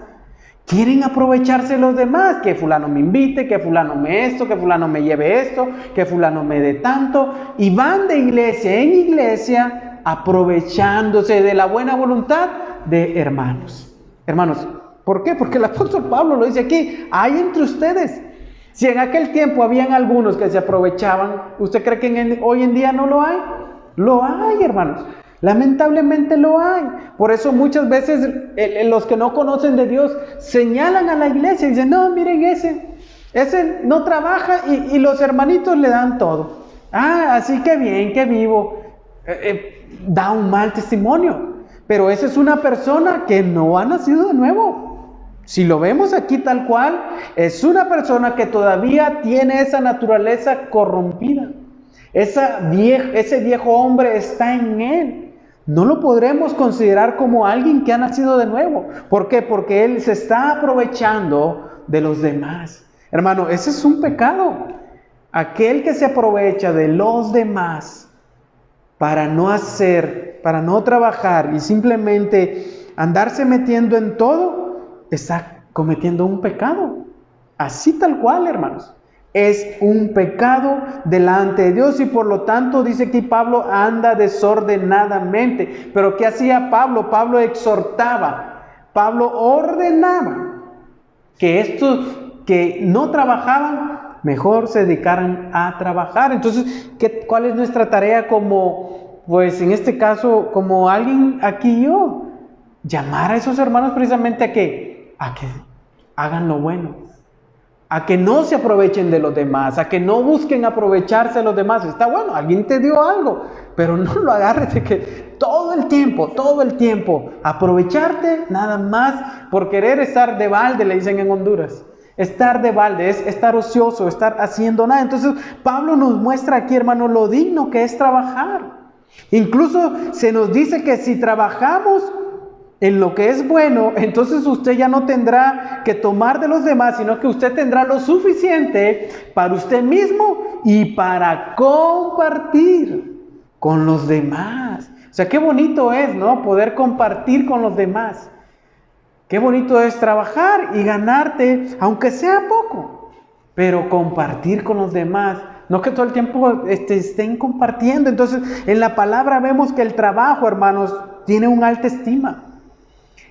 Quieren aprovecharse de los demás, que fulano me invite, que fulano me esto, que fulano me lleve esto, que fulano me dé tanto, y van de iglesia en iglesia aprovechándose de la buena voluntad de hermanos. Hermanos, ¿por qué? Porque el apóstol Pablo lo dice aquí, hay entre ustedes. Si en aquel tiempo habían algunos que se aprovechaban, ¿usted cree que hoy en día no lo hay? Lo hay, hermanos. Lamentablemente lo hay. Por eso muchas veces los que no conocen de Dios señalan a la iglesia y dicen, no, miren ese no trabaja y los hermanitos le dan todo. Así que bien, que vivo. Da un mal testimonio. Pero esa es una persona que no ha nacido de nuevo. Si lo vemos aquí tal cual, es una persona que todavía tiene esa naturaleza corrompida. Ese viejo hombre está en él. No lo podremos considerar como alguien que ha nacido de nuevo. ¿Por qué? Porque él se está aprovechando de los demás. Hermano, ese es un pecado. Aquel que se aprovecha de los demás para no trabajar y simplemente andarse metiendo en todo, está cometiendo un pecado. Así tal cual, hermanos. Es un pecado delante de Dios y por lo tanto dice aquí Pablo anda desordenadamente. Pero ¿qué hacía Pablo? Pablo exhortaba, Pablo ordenaba que estos que no trabajaban mejor se dedicaran a trabajar. Entonces, ¿cuál es nuestra tarea pues en este caso, como alguien aquí yo? Llamar a esos hermanos precisamente a que hagan lo bueno. A que no se aprovechen de los demás, a que no busquen aprovecharse de los demás. Está bueno, alguien te dio algo, pero no lo agarres de que todo el tiempo, aprovecharte nada más por querer estar de balde, le dicen en Honduras. Estar de balde es estar ocioso, estar haciendo nada. Entonces, Pablo nos muestra aquí, hermano, lo digno que es trabajar. Incluso se nos dice que si trabajamos en lo que es bueno, entonces usted ya no tendrá que tomar de los demás, sino que usted tendrá lo suficiente para usted mismo y para compartir con los demás. O sea, qué bonito es, ¿no? Poder compartir con los demás. Qué bonito es trabajar y ganarte, aunque sea poco, pero compartir con los demás. No que todo el tiempo estén compartiendo. Entonces, en la palabra vemos que el trabajo, hermanos, tiene una alta estima.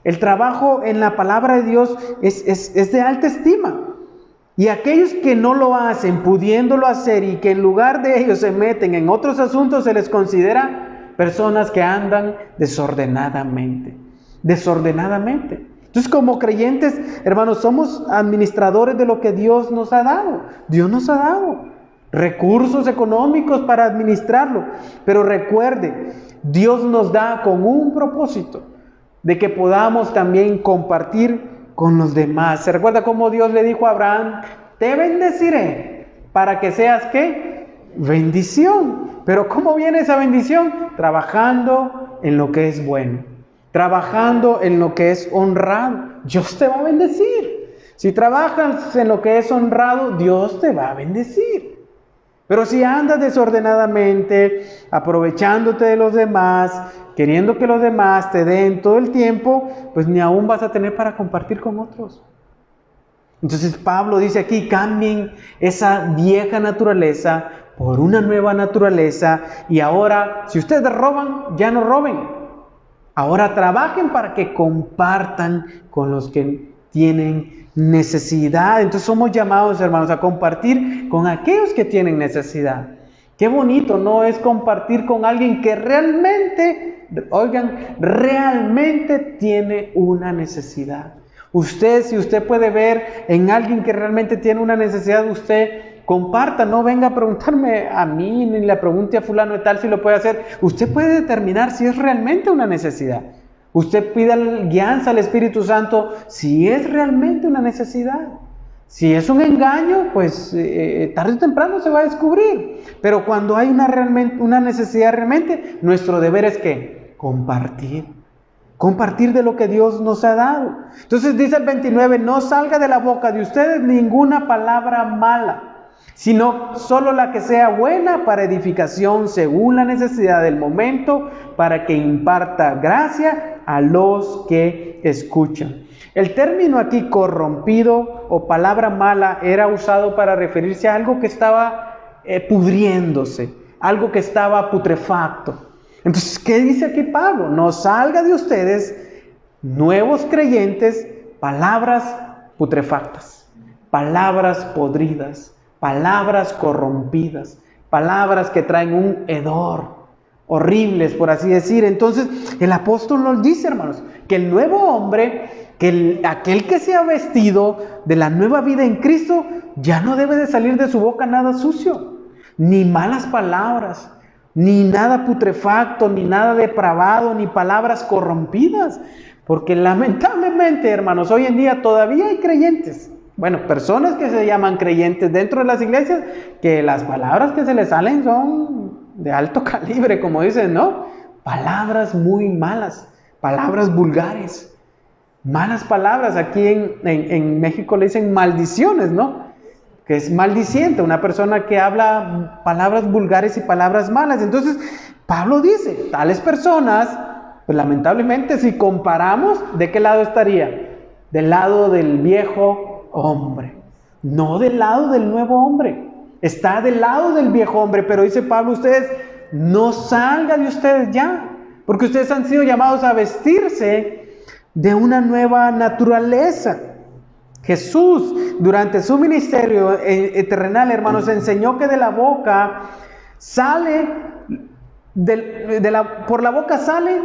El trabajo en la palabra de Dios es de alta estima. Y aquellos que no lo hacen, pudiéndolo hacer, y que en lugar de ellos se meten en otros asuntos, se les considera personas que andan desordenadamente. Entonces, como creyentes, hermanos, somos administradores de lo que Dios nos ha dado. Dios nos ha dado recursos económicos para administrarlo. Pero recuerde, Dios nos da con un propósito, de que podamos también compartir con los demás. ¿Se recuerda cómo Dios le dijo a Abraham? Te bendeciré para que seas ¿qué? Bendición. Pero ¿cómo viene esa bendición? Trabajando en lo que es bueno, trabajando en lo que es honrado. Dios te va a bendecir. Si trabajas en lo que es honrado, Dios te va a bendecir. Pero si andas desordenadamente, aprovechándote de los demás, queriendo que los demás te den todo el tiempo, pues ni aún vas a tener para compartir con otros. Entonces Pablo dice aquí, cambien esa vieja naturaleza por una nueva naturaleza. Y ahora, si ustedes roban, ya no roben. Ahora trabajen para que compartan con los que tienen necesidad. Entonces somos llamados, hermanos, a compartir con aquellos que tienen necesidad. Qué bonito, ¿no? Es compartir con alguien que realmente tiene una necesidad. Si usted puede ver en alguien que realmente tiene una necesidad, usted comparta, no venga a preguntarme a mí, ni le pregunte a fulano de tal si lo puede hacer. Usted puede determinar si es realmente una necesidad. Usted pida guianza al Espíritu Santo si es realmente una necesidad. Si es un engaño, pues tarde o temprano se va a descubrir. Pero cuando hay una necesidad realmente, nuestro deber es que compartir de lo que Dios nos ha dado. Entonces dice el 29, no salga de la boca de ustedes ninguna palabra mala, sino solo la que sea buena para edificación según la necesidad del momento, para que imparta gracia a los que escuchan. El término aquí corrompido o palabra mala era usado para referirse a algo que estaba pudriéndose, algo que estaba putrefacto. Entonces, ¿qué dice aquí Pablo? No salga de ustedes, nuevos creyentes, palabras putrefactas, palabras podridas, palabras corrompidas, palabras que traen un hedor, horribles, por así decir. Entonces, el apóstol nos dice, hermanos, que el nuevo hombre, aquel que se ha vestido de la nueva vida en Cristo, ya no debe de salir de su boca nada sucio, ni malas palabras, ni nada putrefacto, ni nada depravado, ni palabras corrompidas. Porque lamentablemente, hermanos, hoy en día todavía hay creyentes, bueno, personas que se llaman creyentes dentro de las iglesias, que las palabras que se les salen son de alto calibre, como dicen, ¿no? Palabras muy malas, palabras vulgares, malas palabras. Aquí en México le dicen maldiciones, ¿no? Que es maldiciente, una persona que habla palabras vulgares y palabras malas. Entonces, Pablo dice, tales personas, pues lamentablemente, si comparamos, ¿de qué lado estaría? Del lado del viejo hombre, no del lado del nuevo hombre. Está del lado del viejo hombre, pero dice Pablo, ustedes no salgan de ustedes ya, porque ustedes han sido llamados a vestirse de una nueva naturaleza. Jesús, durante su ministerio terrenal, hermanos, enseñó que de la boca sale, por la boca sale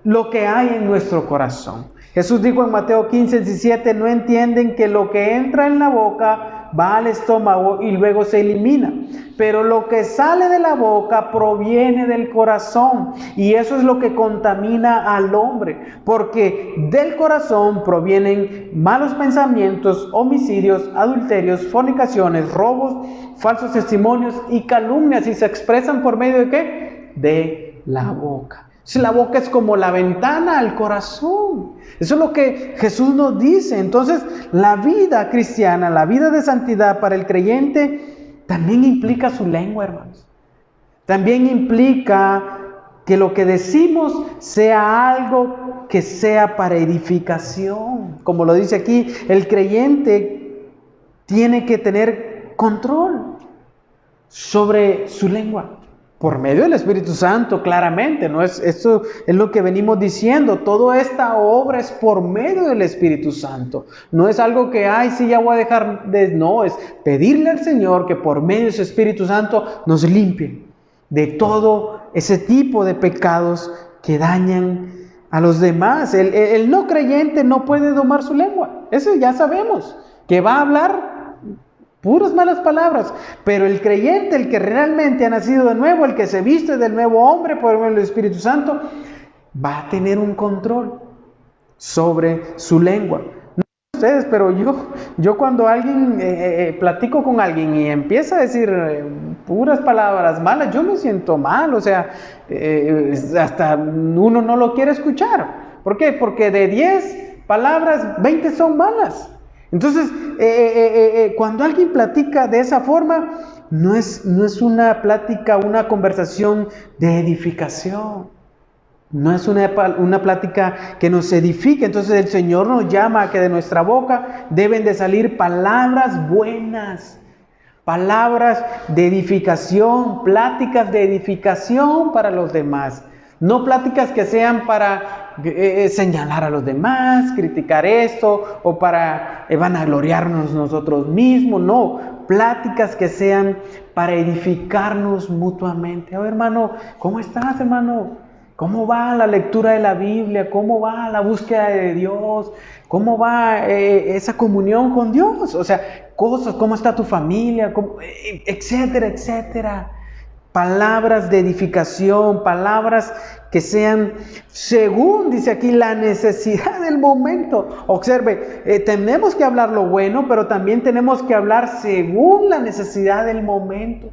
lo que hay en nuestro corazón. Jesús dijo en Mateo 15:17, no entienden que lo que entra en la boca va al estómago y luego se elimina, pero lo que sale de la boca proviene del corazón, y eso es lo que contamina al hombre, porque del corazón provienen malos pensamientos, homicidios, adulterios, fornicaciones, robos, falsos testimonios y calumnias, y se expresan por medio de ¿qué? De la boca. La boca es como la ventana al corazón. Eso es lo que Jesús nos dice. Entonces, la vida cristiana, la vida de santidad para el creyente, también implica su lengua, hermanos. También implica que lo que decimos sea algo que sea para edificación. Como lo dice aquí, el creyente tiene que tener control sobre su lengua. Por medio del Espíritu Santo, claramente, ¿no? Esto es lo que venimos diciendo. Toda esta obra es por medio del Espíritu Santo. No es algo que, sí, ya voy a dejar de... No, es pedirle al Señor que por medio de su Espíritu Santo nos limpie de todo ese tipo de pecados que dañan a los demás. El no creyente no puede domar su lengua. Eso ya sabemos, que va a hablar puras malas palabras, pero el creyente, el que realmente ha nacido de nuevo, el que se viste del nuevo hombre por medio del Espíritu Santo, va a tener un control sobre su lengua. No sé ustedes, pero yo cuando platico con alguien y empieza a decir puras palabras malas, yo me siento mal, o sea, hasta uno no lo quiere escuchar. ¿Por qué? Porque de 10 palabras, 20 son malas. Entonces, cuando alguien platica de esa forma, no es una plática, una conversación de edificación. No es una plática que nos edifique. Entonces el Señor nos llama a que de nuestra boca deben de salir palabras buenas, palabras de edificación, pláticas de edificación para los demás. No pláticas que sean para señalar a los demás, criticar esto, o para vanagloriarnos nosotros mismos. No, pláticas que sean para edificarnos mutuamente. Hermano, ¿cómo estás, hermano? ¿Cómo va la lectura de la Biblia? ¿Cómo va la búsqueda de Dios? ¿Cómo va esa comunión con Dios? O sea, cosas, ¿cómo está tu familia? Etcétera, etcétera. Palabras de edificación, palabras que sean según, dice aquí, la necesidad del momento. Observe, tenemos que hablar lo bueno, pero también tenemos que hablar según la necesidad del momento.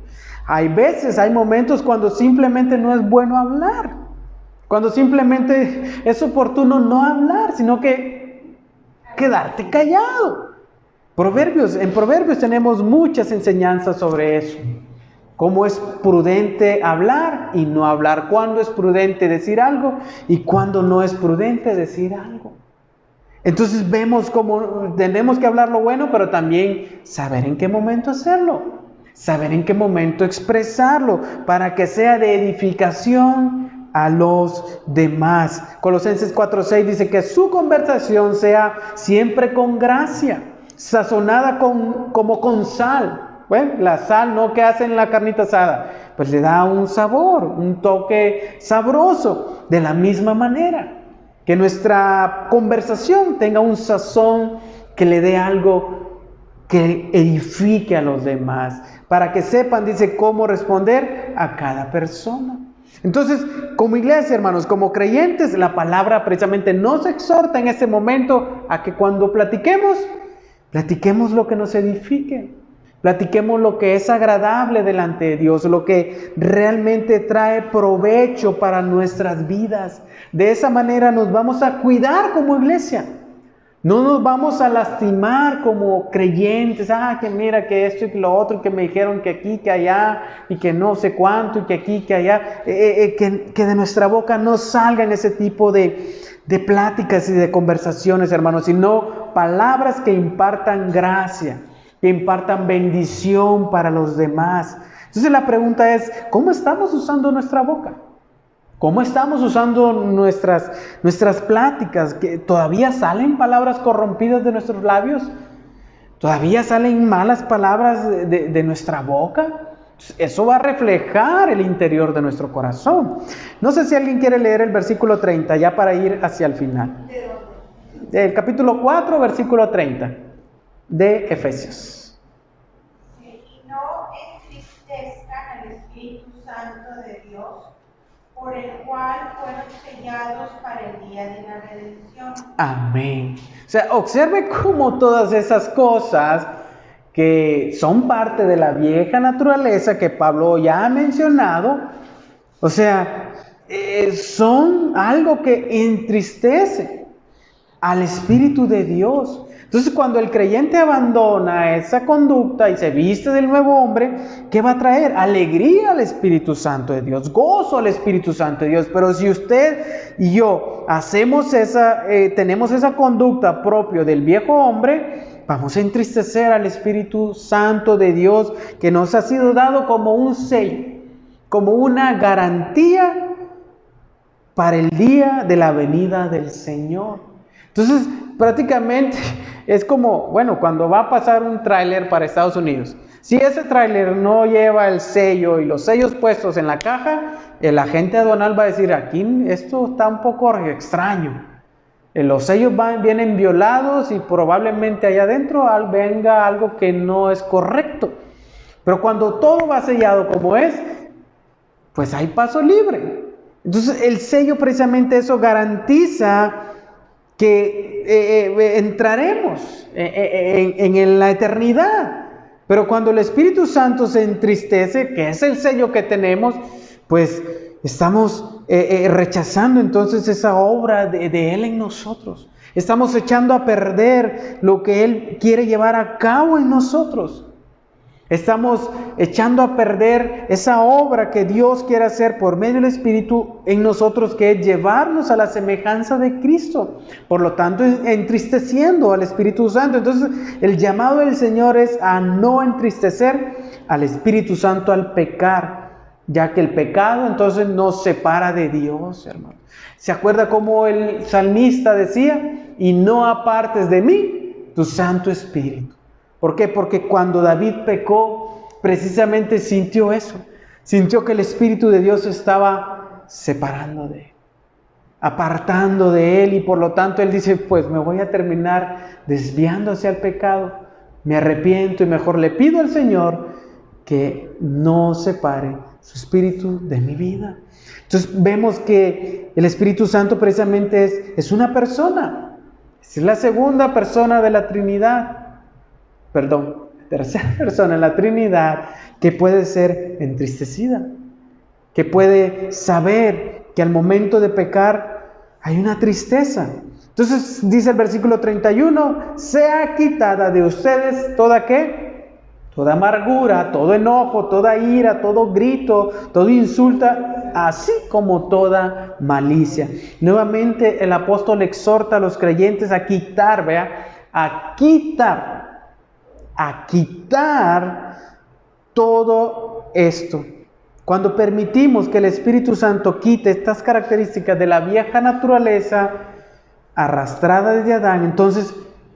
Hay veces, hay momentos cuando simplemente no es bueno hablar, cuando simplemente es oportuno no hablar, sino que quedarte callado. En Proverbios tenemos muchas enseñanzas sobre eso. Cómo es prudente hablar y no hablar. Cuándo es prudente decir algo y cuándo no es prudente decir algo. Entonces vemos cómo tenemos que hablar lo bueno, pero también saber en qué momento hacerlo. Saber en qué momento expresarlo para que sea de edificación a los demás. Colosenses 4:6 dice que su conversación sea siempre con gracia, sazonada como con sal. Bueno, la sal, ¿no? ¿Qué hace en la carnita asada? Pues le da un sabor, un toque sabroso. De la misma manera, que nuestra conversación tenga un sazón que le dé algo que edifique a los demás, para que sepan, dice, cómo responder a cada persona. Entonces, como iglesia, hermanos, como creyentes, la palabra precisamente nos exhorta en este momento a que cuando platiquemos lo que nos edifique. Platiquemos lo que es agradable delante de Dios, lo que realmente trae provecho para nuestras vidas. De esa manera nos vamos a cuidar como iglesia. No nos vamos a lastimar como creyentes. Que mira que esto y que lo otro, que me dijeron que aquí, que allá, y que no sé cuánto, y que aquí, que allá. Que de nuestra boca no salgan ese tipo de pláticas y de conversaciones, hermanos, sino palabras que impartan gracia, que impartan bendición para los demás. Entonces la pregunta es, ¿cómo estamos usando nuestra boca? ¿Cómo estamos usando nuestras pláticas? ¿Que todavía salen palabras corrompidas de nuestros labios? ¿Todavía salen malas palabras de nuestra boca? Eso va a reflejar el interior de nuestro corazón. No sé si alguien quiere leer el versículo 30, ya para ir hacia el final. El capítulo 4, versículo 30 de Efesios. Y no entristezcan al Espíritu Santo de Dios, por el cual fueron sellados para el día de la redención. Amén. O sea, observe cómo todas esas cosas que son parte de la vieja naturaleza que Pablo ya ha mencionado, o sea, son algo que entristece al Espíritu de Dios. Entonces, cuando el creyente abandona esa conducta y se viste del nuevo hombre, ¿qué va a traer? Alegría al Espíritu Santo de Dios, gozo al Espíritu Santo de Dios. Pero si usted y yo tenemos esa conducta propia del viejo hombre, vamos a entristecer al Espíritu Santo de Dios, que nos ha sido dado como un sello, como una garantía para el día de la venida del Señor. Entonces, prácticamente es como, cuando va a pasar un tráiler para Estados Unidos. Si ese tráiler no lleva el sello y los sellos puestos en la caja, el agente aduanal va a decir, aquí esto está un poco extraño. Los sellos vienen violados y probablemente allá adentro venga algo que no es correcto. Pero cuando todo va sellado como es, pues hay paso libre. Entonces, el sello precisamente eso garantiza que entraremos en la eternidad. Pero cuando el Espíritu Santo se entristece, que es el sello que tenemos, pues estamos rechazando entonces esa obra de Él en nosotros. Estamos echando a perder lo que Él quiere llevar a cabo en nosotros. Estamos echando a perder esa obra que Dios quiere hacer por medio del Espíritu en nosotros, que es llevarnos a la semejanza de Cristo. Por lo tanto, entristeciendo al Espíritu Santo. Entonces, el llamado del Señor es a no entristecer al Espíritu Santo al pecar, ya que el pecado entonces nos separa de Dios, hermano. ¿Se acuerda cómo el salmista decía? Y no apartes de mí tu Santo Espíritu. ¿Por qué? Porque cuando David pecó, precisamente sintió eso. Sintió que el Espíritu de Dios estaba separando de él, apartando de él, y por lo tanto él dice, pues me voy a terminar desviando hacia el pecado, me arrepiento y mejor le pido al Señor que no separe su Espíritu de mi vida. Entonces vemos que el Espíritu Santo precisamente es una persona. Es la segunda persona de la Trinidad. Tercera persona en la Trinidad que puede ser entristecida. Que puede saber que al momento de pecar hay una tristeza. Entonces dice el versículo 31, sea quitada de ustedes toda ¿qué? Toda amargura, todo enojo, toda ira, todo grito, todo insulto, así como toda malicia. Nuevamente el apóstol exhorta a los creyentes a quitar, a quitar todo esto. Cuando permitimos que el Espíritu Santo quite estas características de la vieja naturaleza arrastrada desde Adán, entonces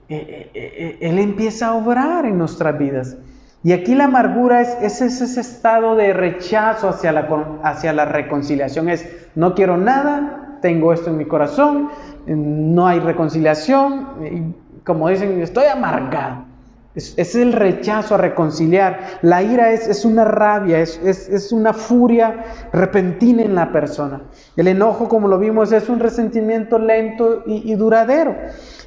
Él empieza a obrar en nuestras vidas. Y aquí la amargura es ese estado de rechazo hacia la reconciliación. Es, no quiero nada, tengo esto en mi corazón, no hay reconciliación, como dicen, estoy amargado. Es el rechazo a reconciliar. La ira es una rabia, es una furia repentina en la persona. El enojo, como lo vimos, es un resentimiento lento y duradero.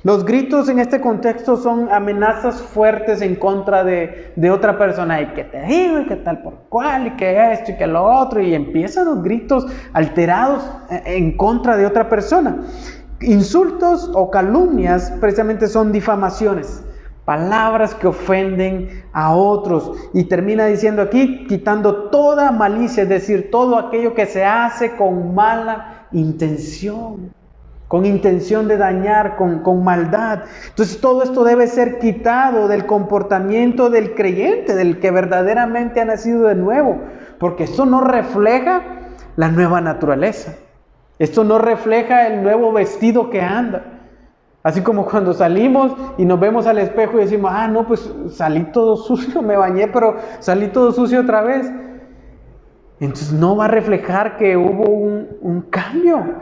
Los gritos en este contexto son amenazas fuertes en contra de otra persona. Y que te digo, y que tal por cual, y que esto, y que lo otro. Y empiezan los gritos alterados en contra de otra persona. Insultos o calumnias precisamente son difamaciones. Palabras que ofenden a otros. Y termina diciendo aquí, quitando toda malicia, es decir, todo aquello que se hace con mala intención. Con intención de dañar, con maldad. Entonces todo esto debe ser quitado del comportamiento del creyente, del que verdaderamente ha nacido de nuevo. Porque esto no refleja la nueva naturaleza. Esto no refleja el nuevo vestido que anda. Así como cuando salimos y nos vemos al espejo y decimos, no, pues salí todo sucio, me bañé, pero salí todo sucio otra vez. Entonces no va a reflejar que hubo un cambio.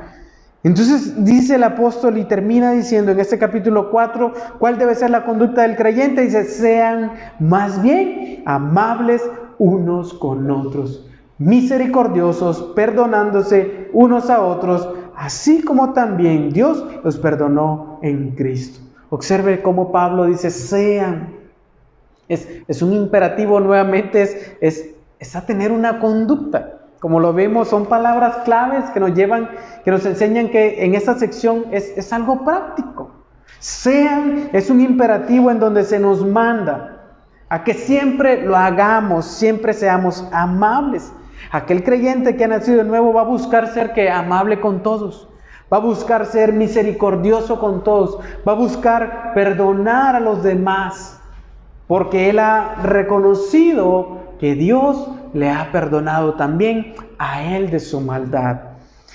Entonces dice el apóstol y termina diciendo en este capítulo 4, ¿cuál debe ser la conducta del creyente? Dice, sean más bien amables unos con otros, misericordiosos, perdonándose unos a otros, así como también Dios los perdonó en Cristo. Observe cómo Pablo dice, sean. Es un imperativo nuevamente, es a tener una conducta. Como lo vemos, son palabras claves que nos enseñan que en esta sección es algo práctico. Sean, es un imperativo en donde se nos manda a que siempre lo hagamos, siempre seamos amables. Aquel creyente que ha nacido de nuevo va a buscar ser amable con todos. Va a buscar ser misericordioso con todos. Va a buscar perdonar a los demás. Porque él ha reconocido que Dios le ha perdonado también a él de su maldad.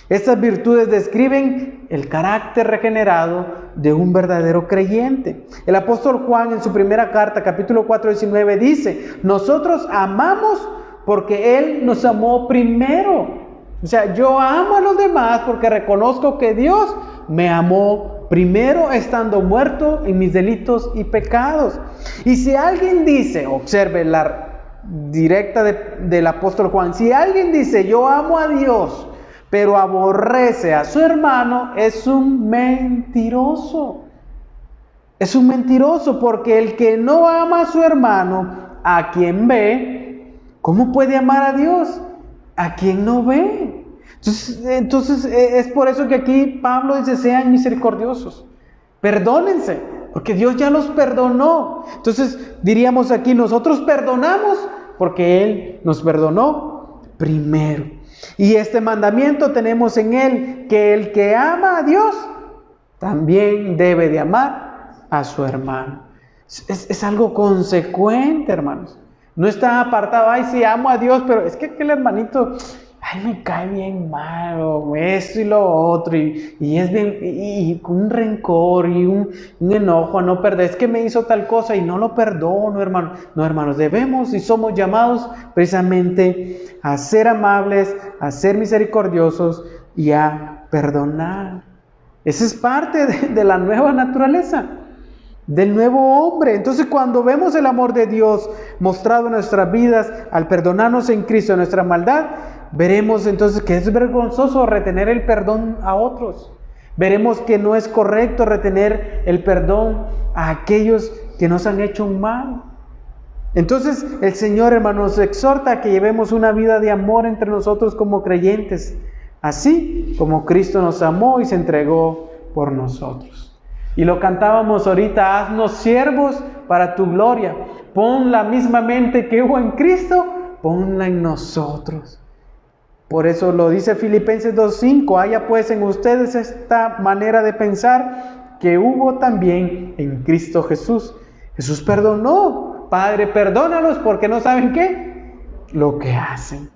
Estas virtudes describen el carácter regenerado de un verdadero creyente. El apóstol Juan en su primera carta, capítulo 4, 19, dice, nosotros amamos porque Él nos amó primero. O sea, yo amo a los demás porque reconozco que Dios me amó primero estando muerto en mis delitos y pecados. Y si alguien dice, observe la directa del apóstol Juan, si alguien dice yo amo a Dios pero aborrece a su hermano, es un mentiroso. Es un mentiroso, porque el que no ama a su hermano, a quien ve, ¿cómo puede amar a Dios a quien no ve? Entonces es por eso que aquí Pablo dice, sean misericordiosos, perdónense, porque Dios ya los perdonó. Entonces diríamos aquí, nosotros perdonamos porque Él nos perdonó primero. Y este mandamiento tenemos en Él, que el que ama a Dios también debe de amar a su hermano. Es algo consecuente, hermanos. No está apartado, ay, sí, amo a Dios, pero es que aquel hermanito, ay, me cae bien mal, o esto y lo otro, y es bien, y con un rencor y un enojo a no perder, es que me hizo tal cosa y no lo perdono, hermano. No, hermanos, debemos y somos llamados precisamente a ser amables, a ser misericordiosos y a perdonar. Esa es parte de la nueva naturaleza. del nuevo hombre. Entonces, cuando vemos el amor de Dios mostrado en nuestras vidas, al perdonarnos en Cristo de nuestra maldad, veremos entonces que es vergonzoso retener el perdón a otros. Veremos que no es correcto retener el perdón a aquellos que nos han hecho un mal. Entonces, el Señor, hermanos, nos exhorta a que llevemos una vida de amor entre nosotros como creyentes, así como Cristo nos amó y se entregó por nosotros. Y lo cantábamos ahorita: haznos siervos para tu gloria. Pon la misma mente que hubo en Cristo, ponla en nosotros. Por eso lo dice Filipenses 2:5: haya pues en ustedes esta manera de pensar que hubo también en Cristo Jesús. Jesús perdonó. Padre, perdónalos porque no saben qué, lo que hacen.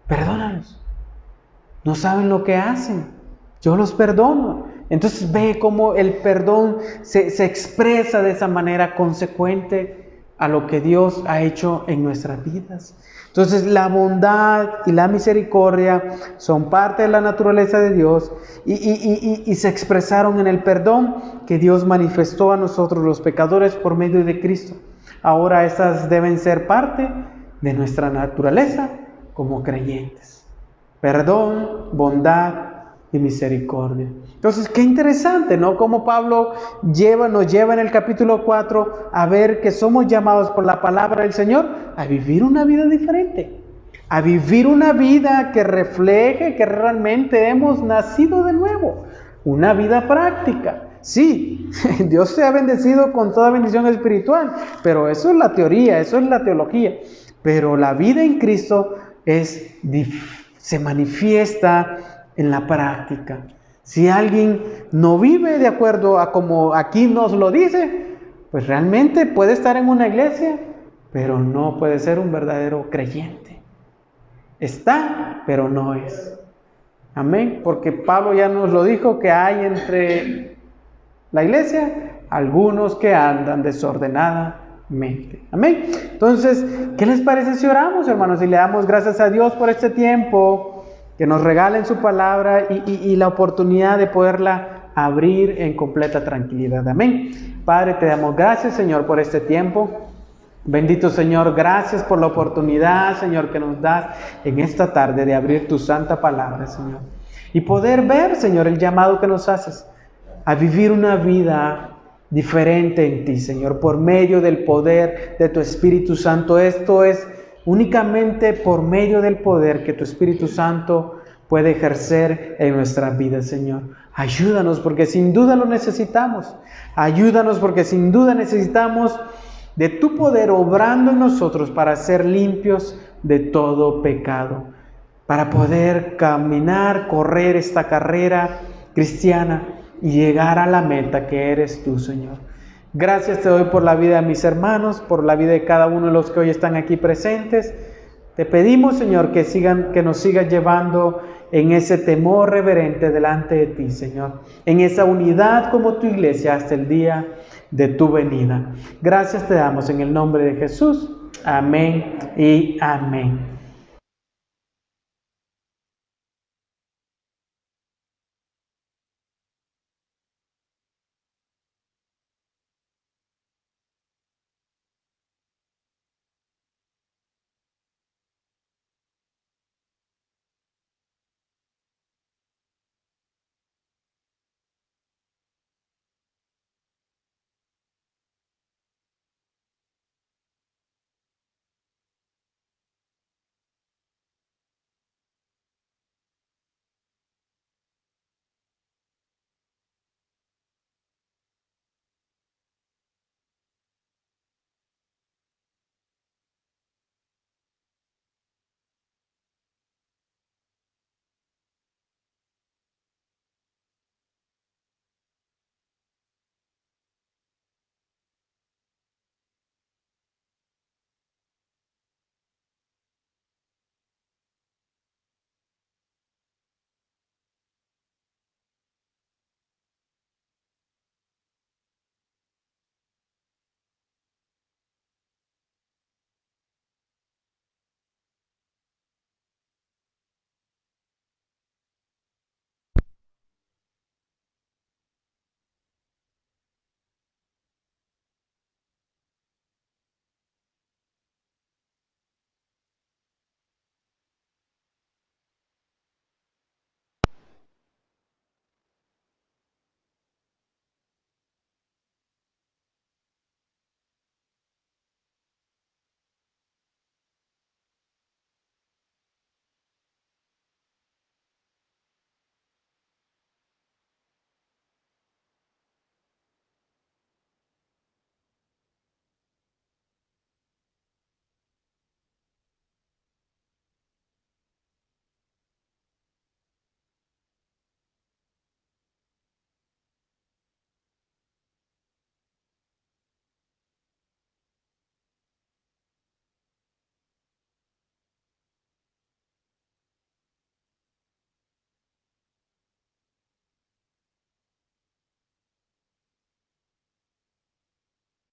Perdónalos. No saben lo que hacen. Yo los perdono. Entonces ve cómo el perdón se expresa de esa manera consecuente a lo que Dios ha hecho en nuestras vidas. Entonces la bondad y la misericordia son parte de la naturaleza de Dios y se expresaron en el perdón que Dios manifestó a nosotros los pecadores por medio de Cristo. Ahora esas deben ser parte de nuestra naturaleza como creyentes. Perdón, bondad y misericordia. Entonces, qué interesante, ¿no? Cómo Pablo nos lleva en el capítulo 4 a ver que somos llamados por la palabra del Señor a vivir una vida diferente, a vivir una vida que refleje que realmente hemos nacido de nuevo, una vida práctica. Sí, Dios te ha bendecido con toda bendición espiritual, pero eso es la teoría, eso es la teología. Pero la vida en Cristo se manifiesta en la práctica. Si alguien no vive de acuerdo a como aquí nos lo dice, pues realmente puede estar en una iglesia, pero no puede ser un verdadero creyente. Está, pero no es. Amén. Porque Pablo ya nos lo dijo, que hay entre la iglesia algunos que andan desordenadamente. Amén. Entonces, ¿qué les parece si oramos, hermanos? Y le damos gracias a Dios por este tiempo que nos regalen su palabra y la oportunidad de poderla abrir en completa tranquilidad. Amén. Padre, te damos gracias, Señor, por este tiempo. Bendito Señor, gracias por la oportunidad, Señor, que nos das en esta tarde de abrir tu santa palabra, Señor. Y poder ver, Señor, el llamado que nos haces a vivir una vida diferente en ti, Señor, por medio del poder de tu Espíritu Santo. Esto es únicamente por medio del poder que tu Espíritu Santo puede ejercer en nuestras vidas, Señor. Ayúdanos porque sin duda lo necesitamos. Ayúdanos porque sin duda necesitamos de tu poder obrando en nosotros para ser limpios de todo pecado, para poder caminar, correr esta carrera cristiana y llegar a la meta que eres tú, Señor. Gracias te doy por la vida de mis hermanos, por la vida de cada uno de los que hoy están aquí presentes. Te pedimos, Señor, que nos sigas llevando en ese temor reverente delante de ti, Señor, en esa unidad como tu iglesia hasta el día de tu venida. Gracias te damos en el nombre de Jesús. Amén y amén.